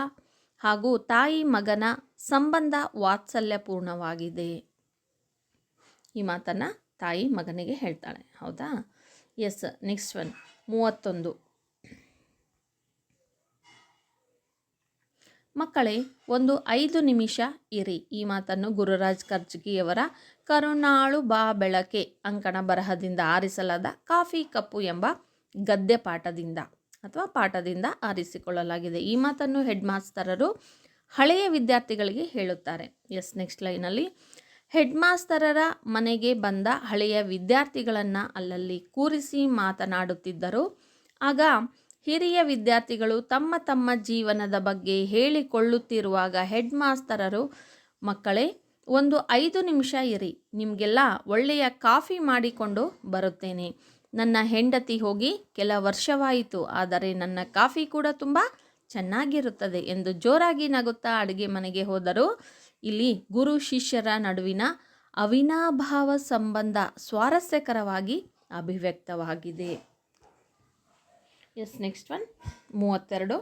ಹಾಗೂ ತಾಯಿ ಮಗನ ಸಂಬಂಧ ವಾತ್ಸಲ್ಯಪೂರ್ಣವಾಗಿದೆ. ಈ ಮಾತನ್ನು ತಾಯಿ ಮಗನಿಗೆ ಹೇಳ್ತಾಳೆ. ಹೌದಾ? Yes, next one 31. ಮಕ್ಕಳೇ, ಒಂದು 5 ನಿಮಿಷ ಇರಿ. ಈ ಮಾತನ್ನು ಗುರುರಾಜ್ ಕರ್ಜಗಿಯವರ ಕರುಣಾಳು ಬಾ ಬೆಳಕೆ ಅಂಕಣ ಬರಹದಿಂದ ಆರಿಸಲಾದ ಕಾಫಿ ಕಪ್ಪು ಎಂಬ ಗದ್ಯ ಪಾಠದಿಂದ ಆರಿಸಿಕೊಳ್ಳಲಾಗಿದೆ. ಈ ಮಾತನ್ನು ಹೆಡ್ ಮಾಸ್ತರರು ಹಳೆಯ ವಿದ್ಯಾರ್ಥಿಗಳಿಗೆ ಹೇಳುತ್ತಾರೆ. ಎಸ್, ನೆಕ್ಸ್ಟ್ ಲೈನಲ್ಲಿ ಹೆಡ್ ಮಾಸ್ತರರ ಮನೆಗೆ ಬಂದ ಹಳೆಯ ವಿದ್ಯಾರ್ಥಿಗಳನ್ನು ಅಲ್ಲಲ್ಲಿ ಕೂರಿಸಿ ಮಾತನಾಡುತ್ತಿದ್ದರು. ಆಗ ಹಿರಿಯ ವಿದ್ಯಾರ್ಥಿಗಳು ತಮ್ಮ ತಮ್ಮ ಜೀವನದ ಬಗ್ಗೆ ಹೇಳಿಕೊಳ್ಳುತ್ತಿರುವಾಗ ಹೆಡ್ ಮಾಸ್ತರರು, ಮಕ್ಕಳೇ, ಒಂದು 5 ನಿಮಿಷ ಇರಿ, ನಿಮಗೆಲ್ಲ ಒಳ್ಳೆಯ ಕಾಫಿ ಮಾಡಿಕೊಂಡು ಬರುತ್ತೇನೆ. ನನ್ನ ಹೆಂಡತಿ ಹೋಗಿ ಕೆಲ ವರ್ಷವಾಯಿತು, ಆದರೆ ನನ್ನ ಕಾಫಿ ಕೂಡ ತುಂಬ ಚೆನ್ನಾಗಿರುತ್ತದೆ ಎಂದು ಜೋರಾಗಿ ನಗುತ್ತಾ ಅಡುಗೆ ಮನೆಗೆ ಹೋದರು. ಇಲ್ಲಿ ಗುರು ಶಿಷ್ಯರ ನಡುವಿನ ಅವಿನಾಭಾವ ಸಂಬಂಧ ಸ್ವಾರಸ್ಯಕರವಾಗಿ ಅಭಿವ್ಯಕ್ತವಾಗಿದೆ. Yes, next one 32.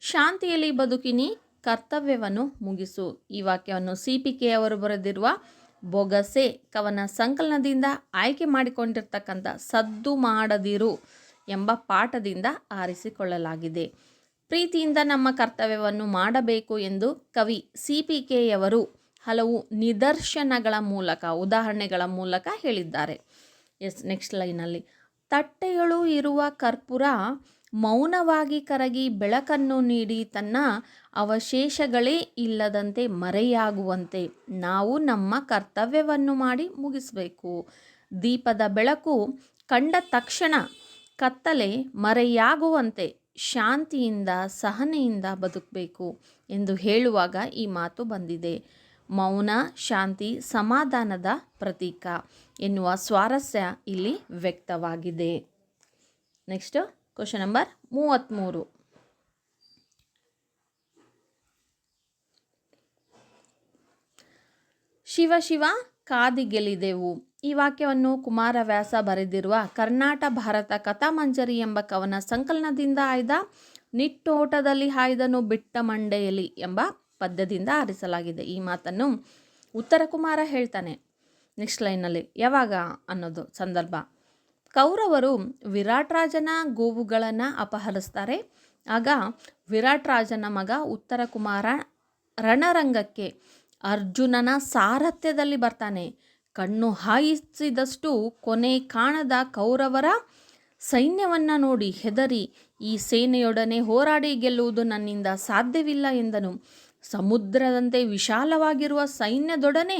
ಶಾಂತಿಯಲ್ಲಿ ಬದುಕಿನಿ, ಕರ್ತವ್ಯವನ್ನು ಮುಗಿಸು. ಈ ವಾಕ್ಯವನ್ನು CPK ಅವರು ಬರೆದಿರುವ ಬೊಗಸೆ ಕವನ ಸಂಕಲನದಿಂದ ಆಯ್ಕೆ ಮಾಡಿಕೊಂಡಿರ್ತಕ್ಕಂಥ ಸದ್ದು ಮಾಡದಿರು ಎಂಬ ಪಾಠದಿಂದ ಆರಿಸಿಕೊಳ್ಳಲಾಗಿದೆ. ಪ್ರೀತಿಯಿಂದ ನಮ್ಮ ಕರ್ತವ್ಯವನ್ನು ಮಾಡಬೇಕು ಎಂದು ಕವಿ CPK ಯವರು ಹಲವು ನಿದರ್ಶನಗಳ ಮೂಲಕ, ಉದಾಹರಣೆಗಳ ಮೂಲಕ ಹೇಳಿದ್ದಾರೆ. ನೆಕ್ಸ್ಟ್ ಲೈನಲ್ಲಿ, ತಟ್ಟೆಯೊಳು ಇರುವ ಕರ್ಪೂರ ಮೌನವಾಗಿ ಕರಗಿ ಬೆಳಕನ್ನು ನೀಡಿ ತನ್ನ ಅವಶೇಷಗಳೇ ಇಲ್ಲದಂತೆ ಮರೆಯಾಗುವಂತೆ ನಾವು ನಮ್ಮ ಕರ್ತವ್ಯವನ್ನು ಮಾಡಿ ಮುಗಿಸಬೇಕು. ದೀಪದ ಬೆಳಕು ಕಂಡ ತಕ್ಷಣ ಕತ್ತಲೆ ಮರೆಯಾಗುವಂತೆ ಶಾಂತಿಯಿಂದ ಸಹನೆಯಿಂದ ಬದುಕಬೇಕು ಎಂದು ಹೇಳುವಾಗ ಈ ಮಾತು ಬಂದಿದೆ. ಮೌನ ಶಾಂತಿ ಸಮಾಧಾನದ ಪ್ರತೀಕ ಎನ್ನುವ ಸ್ವಾರಸ್ಯ ಇಲ್ಲಿ ವ್ಯಕ್ತವಾಗಿದೆ. Next question number 33. Shiva Shiva ಕಾದಿಗೆಲಿದೆವು. ಈ ವಾಕ್ಯವನ್ನು ಕುಮಾರವ್ಯಾಸ ಬರೆದಿರುವ ಕರ್ನಾಟ ಭಾರತ ಕಥಾಮಂಜರಿ ಎಂಬ ಕವನ ಸಂಕಲನದಿಂದ ಆಯ್ದ ನಿಟ್ಟೋಟದಲ್ಲಿ ಹಾಯ್ದನು ಬಿಟ್ಟ ಮಂಡೆಯಲ್ಲಿ ಎಂಬ ಪದ್ಯದಿಂದ ಆರಿಸಲಾಗಿದೆ. ಈ ಮಾತನ್ನು ಉತ್ತರ ಕುಮಾರ ಹೇಳ್ತಾನೆ. ನೆಕ್ಸ್ಟ್ ಲೈನಲ್ಲಿ ಯಾವಾಗ ಅನ್ನೋದು ಸಂದರ್ಭ, ಕೌರವರು ವಿರಾಟ್ ರಾಜನ ಗೋವುಗಳನ್ನು ಅಪಹರಿಸ್ತಾರೆ. ಆಗ ವಿರಾಟ್ ರಾಜನ ಮಗ ಉತ್ತರ ಕುಮಾರ ರಣರಂಗಕ್ಕೆ ಅರ್ಜುನನ ಸಾರಥ್ಯದಲ್ಲಿ ಬರ್ತಾನೆ. ಕಣ್ಣು ಹಾಯಿಸಿದಷ್ಟು ಕೊನೆ ಕಾಣದ ಕೌರವರ ಸೈನ್ಯವನ್ನು ನೋಡಿ ಹೆದರಿ ಈ ಸೇನೆಯೊಡನೆ ಹೋರಾಡಿ ಗೆಲ್ಲುವುದು ನನ್ನಿಂದ ಸಾಧ್ಯವಿಲ್ಲ ಎಂದನು. ಸಮುದ್ರದಂತೆ ವಿಶಾಲವಾಗಿರುವ ಸೈನ್ಯದೊಡನೆ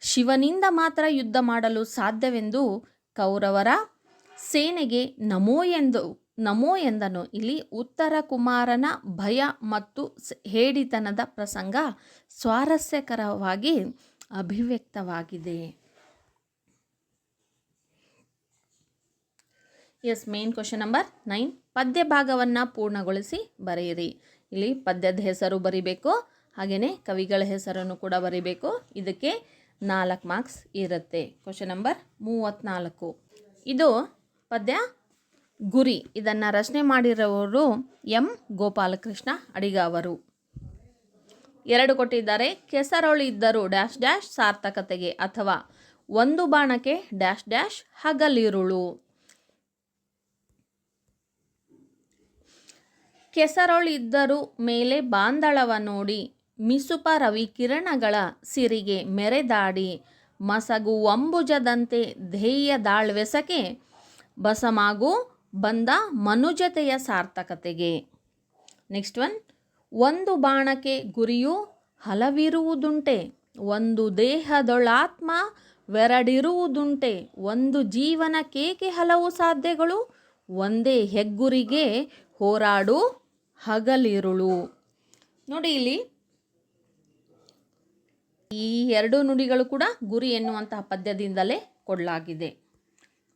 ಶಿವನಿಂದ ಮಾತ್ರ ಯುದ್ಧ ಮಾಡಲು ಸಾಧ್ಯವೆಂದು ಕೌರವರ ಸೇನೆಗೆ ನಮೋ ಎಂದನು. ಇಲ್ಲಿ ಉತ್ತರ ಕುಮಾರನ ಭಯ ಮತ್ತು ಹೇಡಿತನದ ಪ್ರಸಂಗ ಸ್ವಾರಸ್ಯಕರವಾಗಿ ಅಭಿವ್ಯಕ್ತವಾಗಿದೆ. Main question number 9. ಪದ್ಯ ಭಾಗವನ್ನು ಪೂರ್ಣಗೊಳಿಸಿ ಬರೆಯಿರಿ. ಇಲ್ಲಿ ಪದ್ಯದ ಹೆಸರು ಬರಿಬೇಕು, ಹಾಗೆಯೇ ಕವಿಗಳ ಹೆಸರನ್ನು ಕೂಡ ಬರಿಬೇಕು. ಇದಕ್ಕೆ 4 ಮಾರ್ಕ್ಸ್ ಇರುತ್ತೆ. Question number 34. ಇದು ಪದ್ಯ ಗುರಿ. ಇದನ್ನು ರಚನೆ ಮಾಡಿರೋರು ಎಂ ಗೋಪಾಲಕೃಷ್ಣ ಅಡಿಗ ಅವರು. 2 ಕೊಟ್ಟಿದ್ದಾರೆ. ಕೆಸರೊಳಿದ್ದರು ಡ್ಯಾಶ್ ಡ್ಯಾಶ್ ಸಾರ್ಥಕತೆಗೆ, ಅಥವಾ ಒಂದು ಬಾಣಕ್ಕೆ ಡ್ಯಾಶ್ ಡ್ಯಾಶ್ ಹಗಲಿರುಳು. ಕೆಸರೊಳಿದ್ದರು ಮೇಲೆ ಬಾಂದಳವ ನೋಡಿ, ಮಿಸುಪ ರವಿ ಕಿರಣಗಳ ಸಿರಿಗೆ ಮೆರೆದಾಡಿ, ಮಸಗು ಅಂಬುಜದಂತೆ ಧ್ಯೇಯದಾಳ್ವೆಸಕೆ ಬಸಮಾಗು ಬಂದ ಮನುಜತೆಯ ಸಾರ್ಥಕತೆಗೆ. ನೆಕ್ಸ್ಟ್ ಒನ್, ಒಂದು ಬಾಣಕ್ಕೆ ಗುರಿಯು ಹಲವಿರುವುದುಂಟೆ, ಒಂದು ದೇಹದೊಳಾತ್ಮ ವೆರಡಿರುವುದುಂಟೆ, ಒಂದು ಜೀವನಕ್ಕೇಕೆ ಹಲವು ಸಾಧ್ಯಗಳು, ಒಂದೇ ಹೆಗ್ಗುರಿಗೆ ಹೋರಾಡು ಹಗಲಿರುಳು. ನೋಡಿ, ಇಲ್ಲಿ ಈ 2 ನುಡಿಗಳು ಕೂಡ ಗುರಿ ಎನ್ನುವಂತಹ ಪದ್ಯದಿಂದಲೇ ಕೊಡಲಾಗಿದೆ.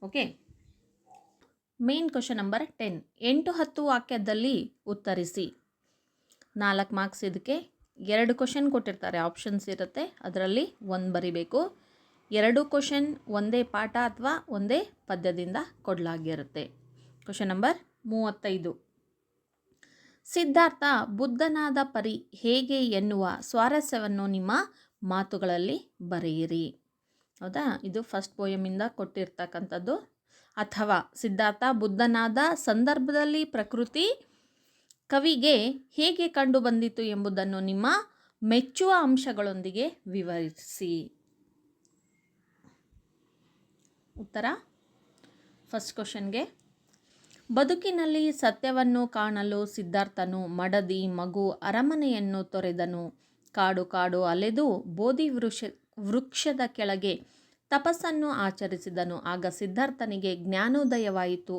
ಓಕೆ. Main question number 10. 8-10 ವಾಕ್ಯದಲ್ಲಿ ಉತ್ತರಿಸಿ. 4 ಮಾರ್ಕ್ಸ್. ಇದಕ್ಕೆ 2 ಕ್ವಶನ್ ಕೊಟ್ಟಿರ್ತಾರೆ, ಆಪ್ಷನ್ಸ್ ಇರುತ್ತೆ, ಅದರಲ್ಲಿ 1 ಬರಿಬೇಕು. 2 ಕ್ವಶನ್ ಒಂದೇ ಪಾಠ ಅಥವಾ ಒಂದೇ ಪದ್ಯದಿಂದ ಕೊಡಲಾಗಿರುತ್ತೆ. Question number 35. ಸಿದ್ಧಾರ್ಥ ಬುದ್ಧನಾದ ಪರಿ ಹೇಗೆ ಎನ್ನುವ ಸ್ವಾರಸ್ಯವನ್ನು ನಿಮ್ಮ ಮಾತುಗಳಲ್ಲಿ ಬರೆಯಿರಿ. ಹೌದಾ, ಇದು ಫಸ್ಟ್ ಪೋಯಮಿಂದ ಕೊಟ್ಟಿರ್ತಕ್ಕಂಥದ್ದು. ಅಥವಾ ಸಿದ್ಧಾರ್ಥ ಬುದ್ಧನಾದ ಸಂದರ್ಭದಲ್ಲಿ ಪ್ರಕೃತಿ ಕವಿಗೆ ಹೇಗೆ ಕಂಡು ಬಂದಿತು ಎಂಬುದನ್ನು ನಿಮ್ಮ ಮೆಚ್ಚುವ ಅಂಶಗಳೊಂದಿಗೆ ವಿವರಿಸಿ. ಉತ್ತರ ಫಸ್ಟ್ ಕ್ವಶನ್ಗೆ, ಬದುಕಿನಲ್ಲಿ ಸತ್ಯವನ್ನು ಕಾಣಲು ಸಿದ್ಧಾರ್ಥನು ಮಡದಿ ಮಗು ಅರಮನೆಯನ್ನು ತೊರೆದನು. ಕಾಡು ಕಾಡು ಅಲೆದು ಬೋಧಿ ವೃಕ್ಷದ ಕೆಳಗೆ ತಪಸ್ಸನ್ನು ಆಚರಿಸಿದನು. ಆಗ ಸಿದ್ಧಾರ್ಥನಿಗೆ ಜ್ಞಾನೋದಯವಾಯಿತು.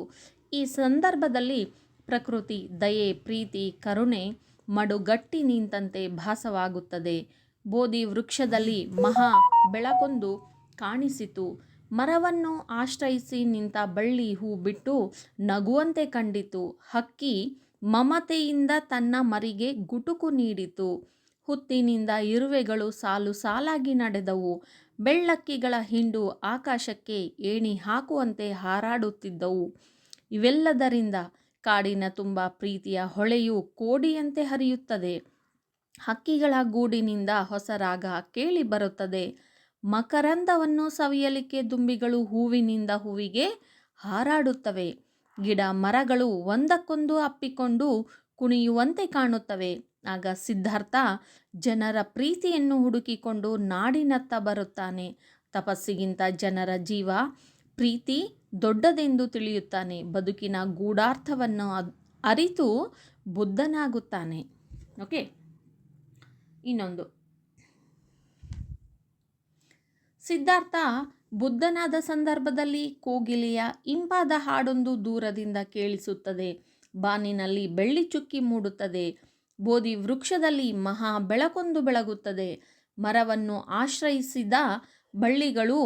ಈ ಸಂದರ್ಭದಲ್ಲಿ ಪ್ರಕೃತಿ ದಯೆ ಪ್ರೀತಿ ಕರುಣೆ ಮಡುಗಟ್ಟಿ ನಿಂತಂತೆ ಭಾಸವಾಗುತ್ತದೆ. ಬೋಧಿ ವೃಕ್ಷದಲ್ಲಿ ಮಹಾ ಬೆಳಕೊಂದು ಕಾಣಿಸಿತು. ಮರವನ್ನು ಆಶ್ರಯಿಸಿ ನಿಂತ ಬಳ್ಳಿ ಹೂ ಬಿಟ್ಟು ನಗುವಂತೆ ಕಂಡಿತು. ಹಕ್ಕಿ ಮಮತೆಯಿಂದ ತನ್ನ ಮರಿಗೆ ಗುಟುಕು ನೀಡಿತು. ಹುತ್ತಿನಿಂದ ಇರುವೆಗಳು ಸಾಲು ಸಾಲಾಗಿ ನಡೆದವು. ಬೆಳ್ಳಕ್ಕಿಗಳ ಹಿಂಡು ಆಕಾಶಕ್ಕೆ ಏಣಿ ಹಾಕುವಂತೆ ಹಾರಾಡುತ್ತಿದ್ದವು. ಇವೆಲ್ಲದರಿಂದ ಕಾಡಿನ ತುಂಬ ಪ್ರೀತಿಯ ಹೊಳೆಯು ಕೋಡಿಯಂತೆ ಹರಿಯುತ್ತದೆ. ಹಕ್ಕಿಗಳ ಗೂಡಿನಿಂದ ಹೊಸ ರಾಗ ಕೇಳಿ ಬರುತ್ತದೆ. ಮಕರಂದವನ್ನು ಸವಿಯಲಿಕ್ಕೆ ದುಂಬಿಗಳು ಹೂವಿನಿಂದ ಹೂವಿಗೆ ಹಾರಾಡುತ್ತವೆ. ಗಿಡ ಮರಗಳು ಒಂದಕ್ಕೊಂದು ಅಪ್ಪಿಕೊಂಡು ಕುಣಿಯುವಂತೆ ಕಾಣುತ್ತವೆ. ಆಗ ಸಿದ್ಧಾರ್ಥ ಜನರ ಪ್ರೀತಿಯನ್ನು ಹುಡುಕಿಕೊಂಡು ನಾಡಿನತ್ತ ಬರುತ್ತಾನೆ. ತಪಸ್ಸಿಗಿಂತ ಜನರ ಜೀವ ಪ್ರೀತಿ ದೊಡ್ಡದೆಂದು ತಿಳಿಯುತ್ತಾನೆ. ಬದುಕಿನ ಗೂಢಾರ್ಥವನ್ನು ಅರಿತು ಬುದ್ಧನಾಗುತ್ತಾನೆ. ಓಕೆ, ಇನ್ನೊಂದು, ಸಿದ್ಧಾರ್ಥ ಬುದ್ಧನಾದ ಸಂದರ್ಭದಲ್ಲಿ ಕೋಗಿಲೆಯ ಇಂಪಾದ ಹಾಡೊಂದು ದೂರದಿಂದ ಕೇಳಿಸುತ್ತದೆ. ಬಾನಿನಲ್ಲಿ ಬೆಳ್ಳಿ ಚುಕ್ಕಿ ಮೂಡುತ್ತದೆ. ಬೋಧಿ ವೃಕ್ಷದಲ್ಲಿ ಮಹಾ ಬೆಳಕೊಂದು ಬೆಳಗುತ್ತದೆ. ಮರವನ್ನು ಆಶ್ರಯಿಸಿದ ಬಳ್ಳಿಗಳು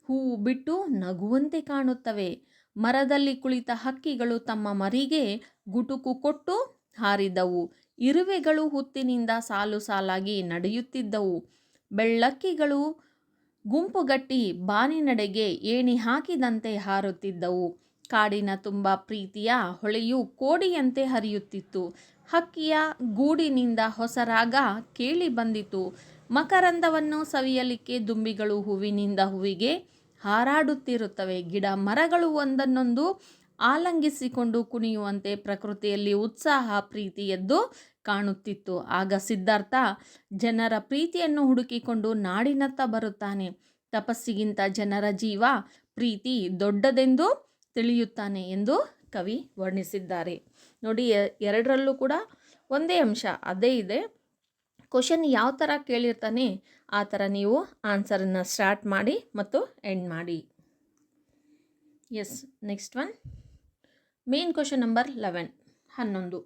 ಹೂವು ಬಿಟ್ಟು ನಗುವಂತೆ ಕಾಣುತ್ತವೆ. ಮರದಲ್ಲಿ ಕುಳಿತ ಹಕ್ಕಿಗಳು ತಮ್ಮ ಮರಿಗೆ ಗುಟುಕು ಕೊಟ್ಟು ಹಾರಿದವು. ಇರುವೆಗಳು ಹುತ್ತಿನಿಂದ ಸಾಲು ಸಾಲಾಗಿ ನಡೆಯುತ್ತಿದ್ದವು. ಬೆಳ್ಳಕ್ಕಿಗಳು ಗುಂಪುಗಟ್ಟಿ ಬಾನಿನಡೆಗೆ ಏಣಿ ಹಾಕಿದಂತೆ ಹಾರುತ್ತಿದ್ದವು. ಕಾಡಿನ ತುಂಬ ಪ್ರೀತಿಯ ಹೊಳೆಯು ಕೋಡಿಯಂತೆ ಹರಿಯುತ್ತಿತ್ತು. ಹಕ್ಕಿಯ ಗೂಡಿನಿಂದ ಹೊಸ ರಾಗ ಕೇಳಿ ಬಂದಿತು. ಮಕರಂದವನ್ನು ಸವಿಯಲಿಕ್ಕೆ ದುಂಬಿಗಳು ಹೂವಿನಿಂದ ಹೂವಿಗೆ ಹಾರಾಡುತ್ತಿರುತ್ತವೆ. ಗಿಡ ಮರಗಳು ಒಂದನ್ನೊಂದು ಆಲಂಗಿಸಿಕೊಂಡು ಕುಣಿಯುವಂತೆ ಪ್ರಕೃತಿಯಲ್ಲಿ ಉತ್ಸಾಹ ಪ್ರೀತಿ ಎದ್ದು ಕಾಣುತ್ತಿತ್ತು. ಆಗ ಸಿದ್ಧಾರ್ಥ ಜನರ ಪ್ರೀತಿಯನ್ನು ಹುಡುಕಿಕೊಂಡು ನಾಡಿನತ್ತ ಬರುತ್ತಾನೆ. ತಪಸ್ಸಿಗಿಂತ ಜನರ ಜೀವ ಪ್ರೀತಿ ದೊಡ್ಡದೆಂದು ತಿಳಿಯುತ್ತಾನೆ ಎಂದು ಕವಿ ವರ್ಣಿಸಿದ್ದಾರೆ. ನೋಡಿ, ಎರಡರಲ್ಲೂ ಕೂಡ ಒಂದೇ ಅಂಶ ಅದೇ ಇದೆ. ಕ್ವಶನ್ ಯಾವ ಥರ ಕೇಳಿರ್ತಾನೆ ಆ ಥರ ನೀವು ಆನ್ಸರನ್ನು ಸ್ಟಾರ್ಟ್ ಮಾಡಿ ಮತ್ತು ಎಂಡ್ ಮಾಡಿ. Yes, next one, main question number 11.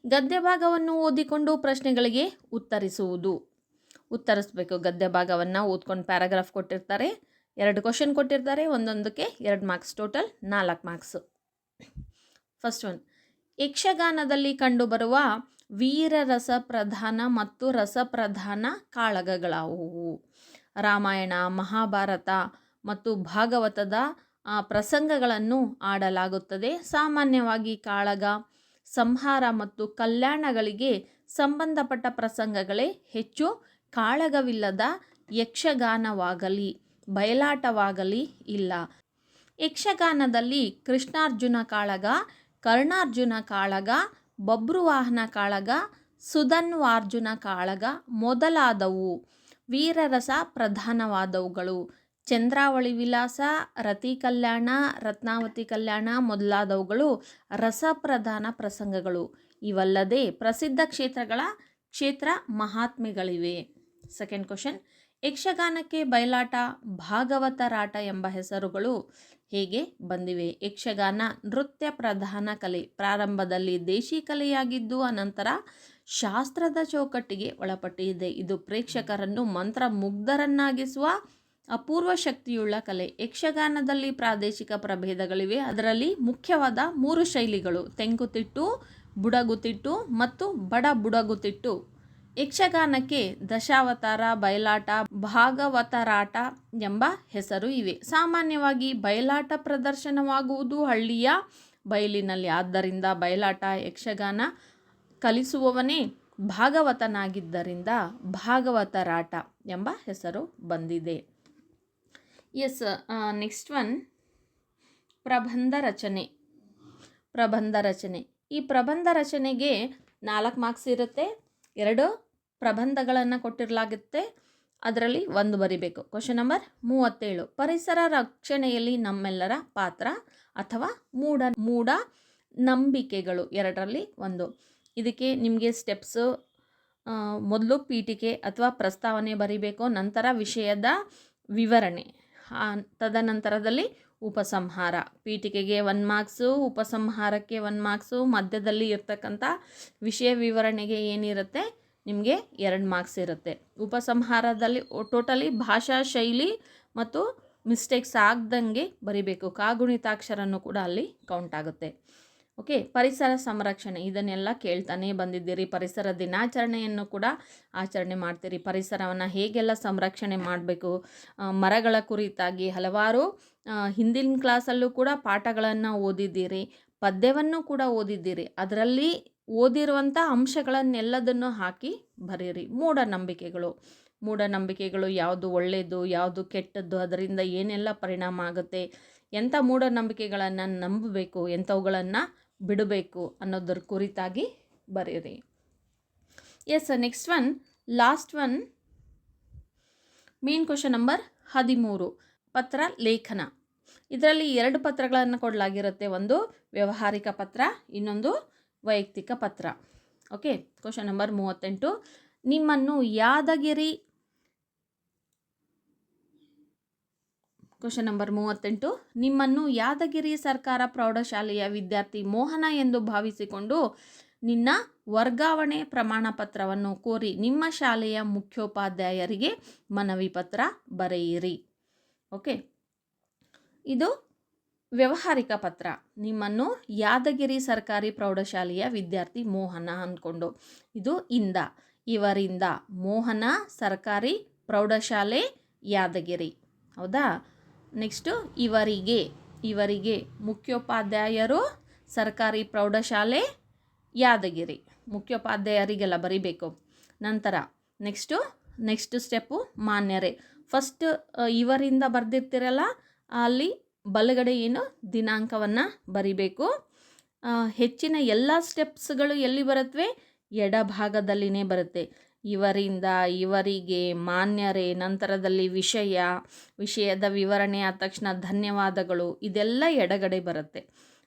ಗದ್ಯ ಭಾಗವನ್ನು ಓದಿಕೊಂಡು ಪ್ರಶ್ನೆಗಳಿಗೆ ಉತ್ತರಿಸಬೇಕು. ಗದ್ಯ ಭಾಗವನ್ನು ಓದ್ಕೊಂಡು ಪ್ಯಾರಾಗ್ರಾಫ್ ಕೊಟ್ಟಿರ್ತಾರೆ, 2 ಕ್ವಶನ್ ಕೊಟ್ಟಿರ್ತಾರೆ, ಒಂದೊಂದಕ್ಕೆ 2 marks, total 4 marks. First one, ಯಕ್ಷಗಾನದಲ್ಲಿ ಕಂಡುಬರುವ ವೀರ ರಸಪ್ರಧಾನ ಮತ್ತು ರಸಪ್ರಧಾನ ಕಾಳಗಗಳಾವುವು? ರಾಮಾಯಣ, ಮಹಾಭಾರತ ಮತ್ತು ಭಾಗವತದ ಪ್ರಸಂಗಗಳನ್ನು ಆಡಲಾಗುತ್ತದೆ. ಸಾಮಾನ್ಯವಾಗಿ ಕಾಳಗ, ಸಂಹಾರ ಮತ್ತು ಕಲ್ಯಾಣಗಳಿಗೆ ಸಂಬಂಧಪಟ್ಟ ಪ್ರಸಂಗಗಳೇ ಹೆಚ್ಚು. ಕಾಳಗವಿಲ್ಲದ ಯಕ್ಷಗಾನವಾಗಲಿ ಬಯಲಾಟವಾಗಲಿ ಇಲ್ಲ. ಯಕ್ಷಗಾನದಲ್ಲಿ ಕೃಷ್ಣಾರ್ಜುನ ಕಾಳಗ, ಕರ್ಣಾರ್ಜುನ ಕಾಳಗ, ಬಬ್ರುವಾಹನ ಕಾಳಗ, ಸುಧನ್ವಾರ್ಜುನ ಕಾಳಗ ಮೊದಲಾದವು ವೀರರಸ ಪ್ರಧಾನವಾದವುಗಳು. ಚಂದ್ರಾವಳಿ ವಿಲಾಸ, ರತಿ ಕಲ್ಯಾಣ, ರತ್ನಾವತಿ ಕಲ್ಯಾಣ ಮೊದಲಾದವುಗಳು ರಸಪ್ರಧಾನ ಪ್ರಸಂಗಗಳು. ಇವಲ್ಲದೆ ಪ್ರಸಿದ್ಧ ಕ್ಷೇತ್ರ ಮಹಾತ್ಮೆಗಳಿವೆ. ಸೆಕೆಂಡ್ ಕ್ವಶನ್, ಯಕ್ಷಗಾನಕ್ಕೆ ಬಯಲಾಟ, ಭಾಗವತರಾಟ ಎಂಬ ಹೆಸರುಗಳು ಹೇಗೆ ಬಂದಿವೆ? ಯಕ್ಷಗಾನ ನೃತ್ಯ ಪ್ರಧಾನ ಕಲೆ. ಪ್ರಾರಂಭದಲ್ಲಿ ದೇಶಿ ಕಲೆಯಾಗಿದ್ದು ಅನಂತರ ಶಾಸ್ತ್ರದ ಚೌಕಟ್ಟಿಗೆ ಒಳಪಟ್ಟಿದೆ. ಇದು ಪ್ರೇಕ್ಷಕರನ್ನು ಮಂತ್ರಮುಗ್ಧರನ್ನಾಗಿಸುವ ಅಪೂರ್ವ ಶಕ್ತಿಯುಳ್ಳ ಕಲೆ. ಯಕ್ಷಗಾನದಲ್ಲಿ ಪ್ರಾದೇಶಿಕ ಪ್ರಭೇದಗಳಿವೆ. ಅದರಲ್ಲಿ ಮುಖ್ಯವಾದ 3 ಶೈಲಿಗಳು: ತೆಂಕುತಿಟ್ಟು, ಬುಡಗುತಿಟ್ಟು ಮತ್ತು ಬಡ ಬುಡಗುತಿಟ್ಟು. ಯಕ್ಷಗಾನಕ್ಕೆ ದಶಾವತಾರ, ಬಯಲಾಟ, ಭಾಗವತರಾಟ ಎಂಬ ಹೆಸರು ಇವೆ. ಸಾಮಾನ್ಯವಾಗಿ ಬಯಲಾಟ ಪ್ರದರ್ಶನವಾಗುವುದು ಹಳ್ಳಿಯ ಬಯಲಿನಲ್ಲಿ. ಆದ್ದರಿಂದ ಬಯಲಾಟ ಯಕ್ಷಗಾನ ಕಲಿಸುವವನೇ ಭಾಗವತನಾಗಿದ್ದರಿಂದ ಭಾಗವತರಾಟ ಎಂಬ ಹೆಸರು ಬಂದಿದೆ. ಎಸ್, ನೆಕ್ಸ್ಟ್ ಒನ್, ಪ್ರಬಂಧ ರಚನೆ. ಈ ಪ್ರಬಂಧ ರಚನೆಗೆ 4 ಮಾರ್ಕ್ಸ್ ಇರುತ್ತೆ. 2 ಪ್ರಬಂಧಗಳನ್ನು ಕೊಟ್ಟಿರಲಾಗುತ್ತೆ, ಅದರಲ್ಲಿ 1 ಬರಿಬೇಕು. ಕ್ವಶನ್ ನಂಬರ್ 37, ಪರಿಸರ ರಕ್ಷಣೆಯಲ್ಲಿ ನಮ್ಮೆಲ್ಲರ ಪಾತ್ರ ಅಥವಾ ಮೂಢ ನಂಬಿಕೆಗಳು. 2ರಲ್ಲಿ 1. ಇದಕ್ಕೆ ನಿಮಗೆ ಸ್ಟೆಪ್ಸು, ಮೊದಲು ಪೀಠಿಕೆ ಅಥವಾ ಪ್ರಸ್ತಾವನೆ ಬರಿಬೇಕು, ನಂತರ ವಿಷಯದ ವಿವರಣೆ, ತದನಂತರದಲ್ಲಿ ಉಪಸಂಹಾರ. ಪೀಠಿಕೆಗೆ 1 ಮಾರ್ಕ್ಸು, ಉಪಸಂಹಾರಕ್ಕೆ 1 ಮಾರ್ಕ್ಸು, ಮಧ್ಯದಲ್ಲಿ ಇರ್ತಕ್ಕಂಥ ವಿಷಯ ವಿವರಣೆಗೆ ಏನಿರುತ್ತೆ ನಿಮಗೆ 2 ಮಾರ್ಕ್ಸ್ ಇರುತ್ತೆ. ಉಪಸಂಹಾರದಲ್ಲಿ ಟೋಟಲಿ ಭಾಷಾ ಶೈಲಿ ಮತ್ತು ಮಿಸ್ಟೇಕ್ಸ್ ಆಗ್ದಂಗೆ ಬರಿಬೇಕು. ಕಾಗುಣಿತಾಕ್ಷರನೂ ಕೂಡ ಅಲ್ಲಿ ಕೌಂಟ್ ಆಗುತ್ತೆ. ಓಕೆ, ಪರಿಸರ ಸಂರಕ್ಷಣೆ ಇದನ್ನೆಲ್ಲ ಕೇಳ್ತಾನೆ ಬಂದಿದ್ದೀರಿ. ಪರಿಸರ ದಿನಾಚರಣೆಯನ್ನು ಕೂಡ ಆಚರಣೆ ಮಾಡ್ತೀರಿ. ಪರಿಸರವನ್ನು ಹೇಗೆಲ್ಲ ಸಂರಕ್ಷಣೆ ಮಾಡಬೇಕು, ಮರಗಳ ಕುರಿತಾಗಿ ಹಲವಾರು ಹಿಂದಿನ ಕ್ಲಾಸಲ್ಲೂ ಕೂಡ ಪಾಠಗಳನ್ನು ಓದಿದ್ದೀರಿ, ಪದ್ಯವನ್ನು ಕೂಡ ಓದಿದ್ದೀರಿ. ಅದರಲ್ಲಿ ಓದಿರುವಂಥ ಅಂಶಗಳನ್ನೆಲ್ಲದನ್ನು ಹಾಕಿ ಬರೀರಿ. ಮೂಢನಂಬಿಕೆಗಳು ಯಾವುದು ಒಳ್ಳೆಯದು, ಯಾವುದು ಕೆಟ್ಟದ್ದು, ಅದರಿಂದ ಏನೆಲ್ಲ ಪರಿಣಾಮ ಆಗುತ್ತೆ, ಎಂಥ ಮೂಢನಂಬಿಕೆಗಳನ್ನು ನಂಬಬೇಕು, ಎಂಥವುಗಳನ್ನು ಬಿಡಬೇಕು ಅನ್ನೋದ್ರ ಕುರಿತಾಗಿ ಬರೀರಿ. Yes, next one, last one, main question number 13, ಪತ್ರ ಲೇಖನ. ಇದರಲ್ಲಿ 2 ಪತ್ರಗಳನ್ನು ಕೊಡಲಾಗಿರುತ್ತೆ. ಒಂದು ವ್ಯಾವಹಾರಿಕ ಪತ್ರ, ಇನ್ನೊಂದು ವೈಯಕ್ತಿಕ ಪತ್ರ. ಓಕೆ, ಕ್ವಶನ್ ನಂಬರ್ 38, ನಿಮ್ಮನ್ನು ಯಾದಗಿರಿ ಕ್ವಶನ್ ನಂಬರ್ 38, ನಿಮ್ಮನ್ನು ಯಾದಗಿರಿ ಸರ್ಕಾರ ಪ್ರೌಢಶಾಲೆಯ ವಿದ್ಯಾರ್ಥಿ ಮೋಹನ ಎಂದು ಭಾವಿಸಿಕೊಂಡು ನಿನ್ನ ವರ್ಗಾವಣೆ ಪ್ರಮಾಣ ಪತ್ರವನ್ನು ಕೋರಿ ನಿಮ್ಮ ಶಾಲೆಯ ಮುಖ್ಯೋಪಾಧ್ಯಾಯರಿಗೆ ಮನವಿ ಪತ್ರ ಬರೆಯಿರಿ. ಓಕೆ, ಇದು ವ್ಯಾವಹಾರಿಕ ಪತ್ರ. ನಿಮ್ಮನ್ನು ಯಾದಗಿರಿ ಸರ್ಕಾರಿ ಪ್ರೌಢಶಾಲೆಯ ವಿದ್ಯಾರ್ಥಿ ಮೋಹನ ಅಂದ್ಕೊಂಡು, ಇದು ಇವರಿಂದ ಮೋಹನ ಸರ್ಕಾರಿ ಪ್ರೌಢಶಾಲೆ ಯಾದಗಿರಿ. ಹೌದಾ? ನೆಕ್ಸ್ಟು ಇವರಿಗೆ ಮುಖ್ಯೋಪಾಧ್ಯಾಯರು ಸರ್ಕಾರಿ ಪ್ರೌಢಶಾಲೆ ಯಾದಗಿರಿ, ಮುಖ್ಯೋಪಾಧ್ಯಾಯರಿಗೆಲ್ಲ ಬರೀಬೇಕು. ನಂತರ ನೆಕ್ಸ್ಟ್ ಸ್ಟೆಪ್ಪು ಮಾನ್ಯರೇ. ಫಸ್ಟ್ ಇವರಿಂದ ಬರೆದಿರ್ತೀರಲ್ಲ, ಅಲ್ಲಿ ಬಲಗಡೆ ಏನು ದಿನಾಂಕವನ್ನು ಬರಿಬೇಕು. ಹೆಚ್ಚಿನ ಎಲ್ಲ ಸ್ಟೆಪ್ಸ್ಗಳು ಎಲ್ಲಿ ಬರುತ್ತವೆ? ಎಡಭಾಗದಲ್ಲಿನೇ ಬರುತ್ತೆ. ಇವರಿಂದ, ಇವರಿಗೆ, ಮಾನ್ಯರೇ, ನಂತರದಲ್ಲಿ ವಿಷಯದ ವಿವರಣೆ ಆದ ತಕ್ಷಣ ಧನ್ಯವಾದಗಳು, ಇದೆಲ್ಲ ಎಡಗಡೆ ಬರುತ್ತೆ.